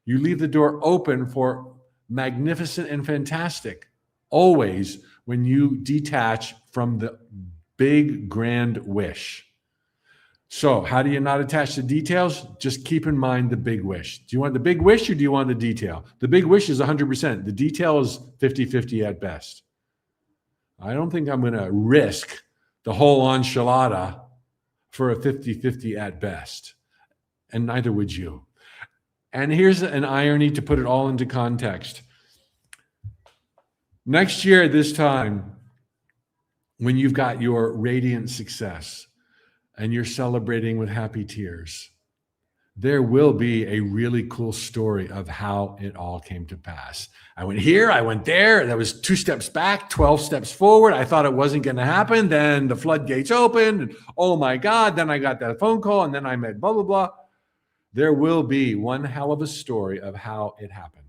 You leave the door open for magnificent and fantastic, always when you detach from the big, grand wish. So how do you not attach the details? Just keep in mind the big wish. Do you want the big wish or do you want the detail? The big wish is 100%. The detail is 50-50 at best. I don't think I'm going to risk the whole enchilada for a 50-50 at best. And neither would you. And here's an irony to put it all into context. Next year at this time, when you've got your radiant success and you're celebrating with happy tears, there will be a really cool story of how it all came to pass. I went here, I went there. That was 2 steps back, 12 steps forward. I thought it wasn't going to happen. Then the floodgates opened. And oh my God, then I got that phone call and then I met blah, blah, blah. There will be one hell of a story of how it happened.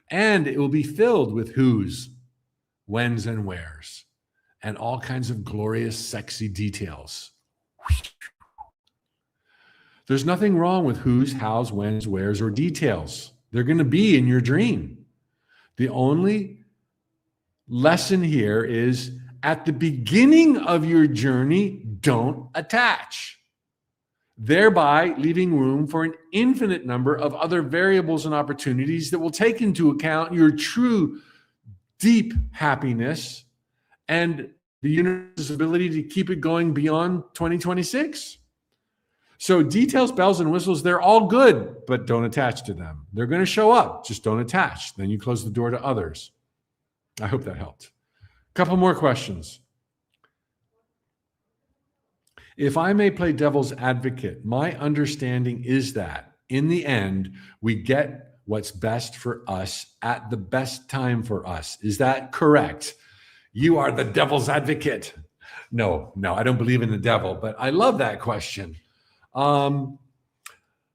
And it will be filled with who's, whens, and wheres, and all kinds of glorious, sexy details. There's nothing wrong with who's, how's, when's, where's, or details. They're going to be in your dream. The only lesson here is at the beginning of your journey, don't attach, thereby leaving room for an infinite number of other variables and opportunities that will take into account your true, deep happiness and the universe's ability to keep it going beyond 2026. So details, bells, and whistles, they're all good, but don't attach to them. They're going to show up, just don't attach. Then you close the door to others. I hope that helped. A couple more questions. If I may play devil's advocate, my understanding is that in the end, we get what's best for us at the best time for us. Is that correct? You are the devil's advocate. No, I don't believe in the devil, but I love that question.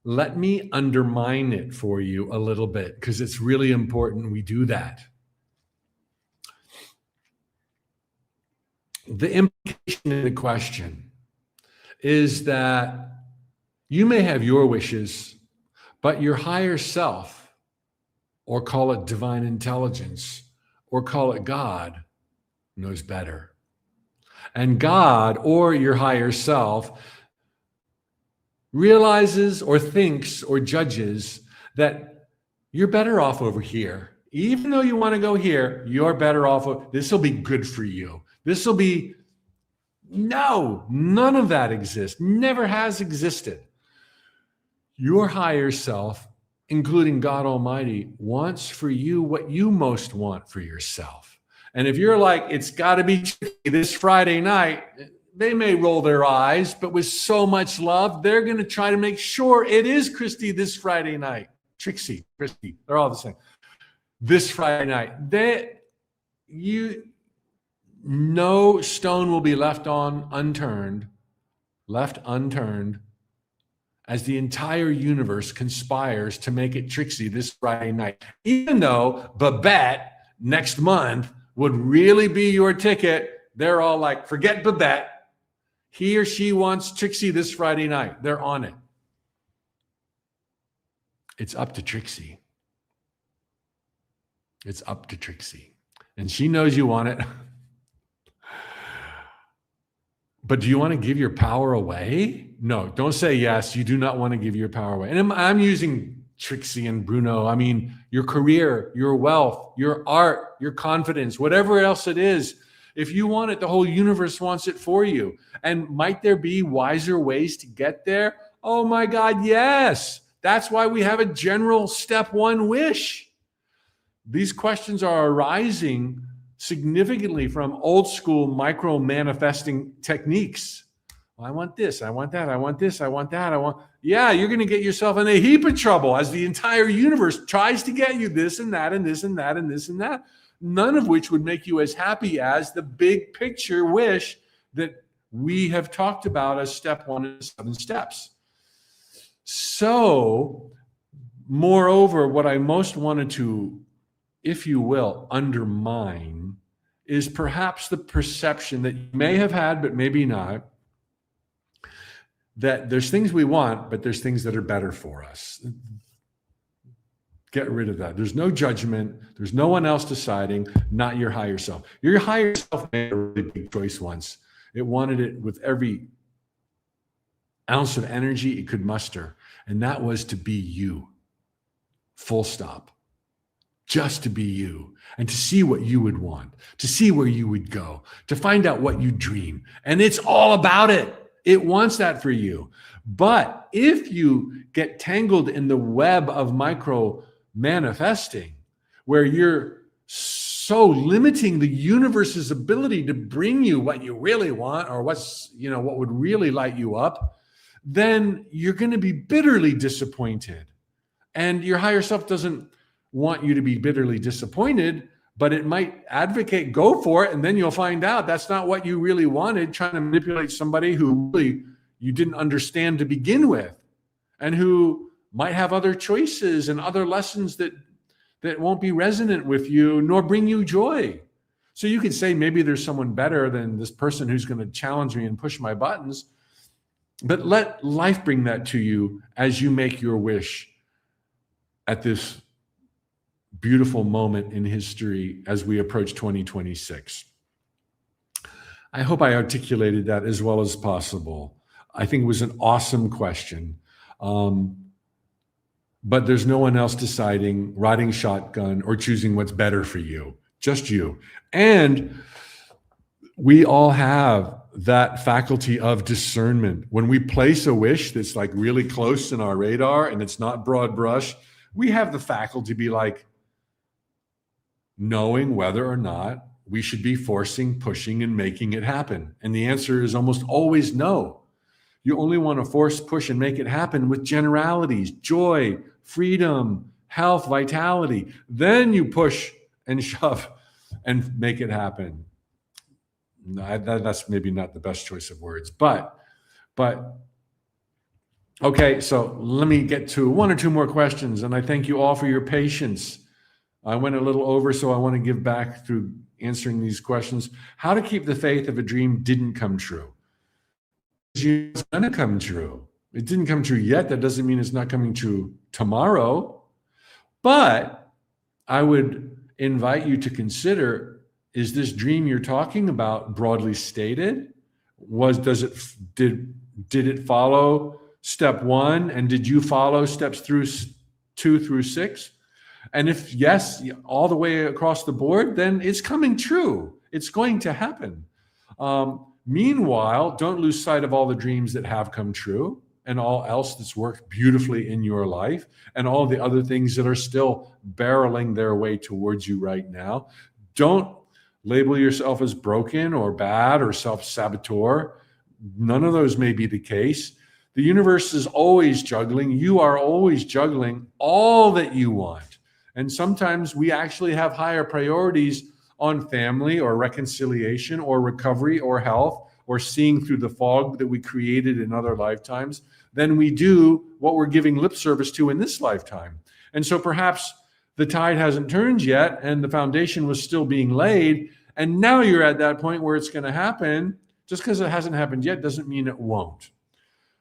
Let me undermine it for you a little bit because it's really important we do that. The implication in the question is that you may have your wishes, but your higher self, or call it divine intelligence, or call it God, knows better. And God, or your higher self, realizes or thinks or judges that you're better off over here. Even though you want to go here, you're better off. This will be good for you. This will be, no, none of that exists, never has existed. Your higher self, including God Almighty, wants for you what you most want for yourself. And if you're like, it's got to be this Friday night, they may roll their eyes, but with so much love, they're going to try to make sure it is Christy this Friday night. Trixie, Christy, they're all the same. This Friday night, no stone will be left unturned as the entire universe conspires to make it Trixie this Friday night. Even though Babette next month would really be your ticket, they're all like, forget Babette. He or she wants Trixie this Friday night. They're on it. It's up to Trixie. It's up to Trixie. And she knows you want it. But do you want to give your power away? No, don't say yes. You do not want to give your power away. And I'm using Trixie and Bruno. I mean, your career, your wealth, your art, your confidence, whatever else it is. If you want it, the whole universe wants it for you. And might there be wiser ways to get there? Oh my God, yes. That's why we have a general step one wish. These questions are arising significantly from old school micro manifesting techniques. Well, I want this, I want that, I want this, I want that, yeah, you're going to get yourself in a heap of trouble as the entire universe tries to get you this and that and this and that and this and that. None of which would make you as happy as the big picture wish that we have talked about as step one in 7 steps. So, moreover, what I most wanted to, if you will, undermine is perhaps the perception that you may have had, but maybe not, that there's things we want, but there's things that are better for us. Get rid of that. There's no judgment. There's no one else deciding, not your higher self. Your higher self made a really big choice once. It wanted it with every ounce of energy it could muster. And that was to be you. Full stop. Just to be you. And to see what you would want. To see where you would go. To find out what you dream. And it's all about it. It wants that for you. But if you get tangled in the web of micro manifesting, where you're so limiting the universe's ability to bring you what you really want or what would really light you up, then you're going to be bitterly disappointed. And your higher self doesn't want you to be bitterly disappointed, but it might advocate, go for it, and then you'll find out that's not what you really wanted, trying to manipulate somebody who really you didn't understand to begin with, and who might have other choices and other lessons that won't be resonant with you nor bring you joy. So you could say, maybe there's someone better than this person who's going to challenge me and push my buttons. But let life bring that to you as you make your wish at this beautiful moment in history as we approach 2026. I hope I articulated that as well as possible. I think it was an awesome question. But there's no one else deciding, riding shotgun, or choosing what's better for you, just you. And we all have that faculty of discernment. When we place a wish that's like really close in our radar and it's not broad brush, we have the faculty to be like, knowing whether or not we should be forcing, pushing, and making it happen. And the answer is almost always no. You only want to force, push, and make it happen with generalities, joy, freedom, health, vitality. Then you push and shove and make it happen. That's maybe not the best choice of words, but okay, so let me get to one or two more questions, and I thank you all for your patience. I went a little over, so I want to give back through answering these questions. How to keep the faith if a dream didn't come true? It's going to come true. It didn't come true yet. That doesn't mean it's not coming true tomorrow. But I would invite you to consider, is this dream you're talking about broadly stated? Did it follow step 1? And did you follow steps 2 through 6? And if yes, all the way across the board, then it's coming true. It's going to happen. Meanwhile, don't lose sight of all the dreams that have come true and all else that's worked beautifully in your life and all the other things that are still barreling their way towards you right now. Don't label yourself as broken or bad or self-saboteur. None of those may be the case. The universe is always juggling. You are always juggling all that you want. And sometimes we actually have higher priorities on family or reconciliation or recovery or health or seeing through the fog that we created in other lifetimes than we do what we're giving lip service to in this lifetime. And so perhaps the tide hasn't turned yet and the foundation was still being laid. And now you're at that point where it's going to happen. Just because it hasn't happened yet doesn't mean it won't.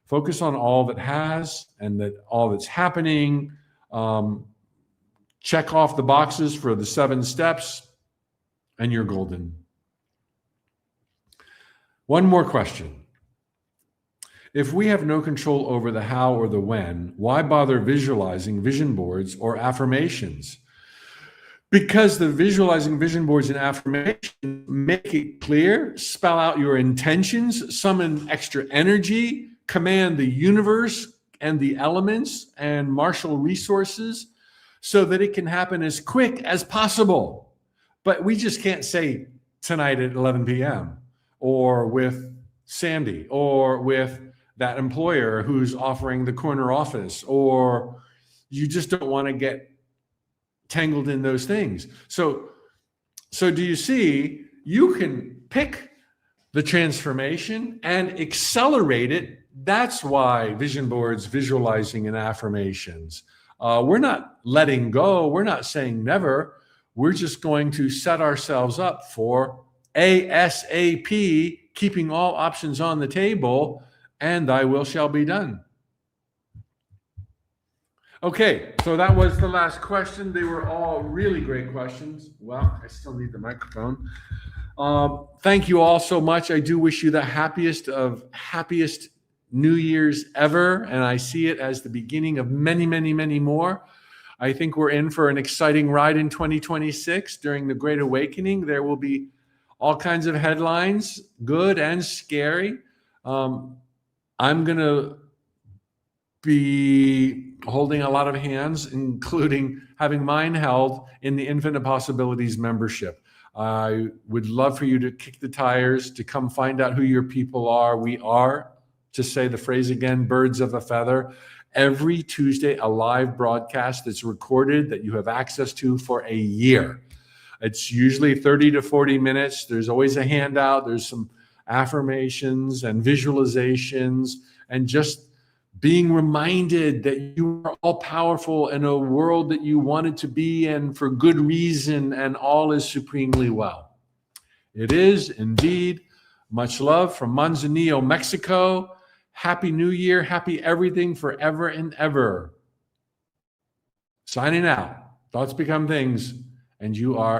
Focus on all that has and that all that's happening. Check off the boxes for the 7 steps and you're golden. One more question. If we have no control over the how or the when, why bother visualizing vision boards or affirmations? Because the visualizing vision boards and affirmations make it clear, spell out your intentions, summon extra energy, command the universe and the elements and marshal resources so that it can happen as quick as possible. But we just can't say tonight at 11 p.m. or with Sandy or with that employer who's offering the corner office, or you just don't want to get tangled in those things. So do you see, you can pick the transformation and accelerate it. That's why vision boards, visualizing, and affirmations. We're not letting go. We're not saying never. We're just going to set ourselves up for ASAP, keeping all options on the table, and thy will shall be done. Okay, so that was the last question. They were all really great questions. Well, I still need the microphone. Thank you all so much. I do wish you the happiest New Year's ever, and I see it as the beginning of many, many, many more. I think we're in for an exciting ride in 2026. During the Great Awakening, there will be all kinds of headlines, good and scary. I'm going to be holding a lot of hands, including having mine held in the Infinite Possibilities membership. I would love for you to kick the tires, to come find out who your people are. We are, to say the phrase again, birds of a feather. Every Tuesday, a live broadcast that's recorded that you have access to for a year. It's usually 30 to 40 minutes. There's always a handout. There's some affirmations and visualizations and just being reminded that you are all powerful in a world that you wanted to be in for good reason, and all is supremely well. It is indeed. Much love from Manzanillo, Mexico. Happy New Year. Happy everything forever and ever. Signing out. Thoughts become things, and you are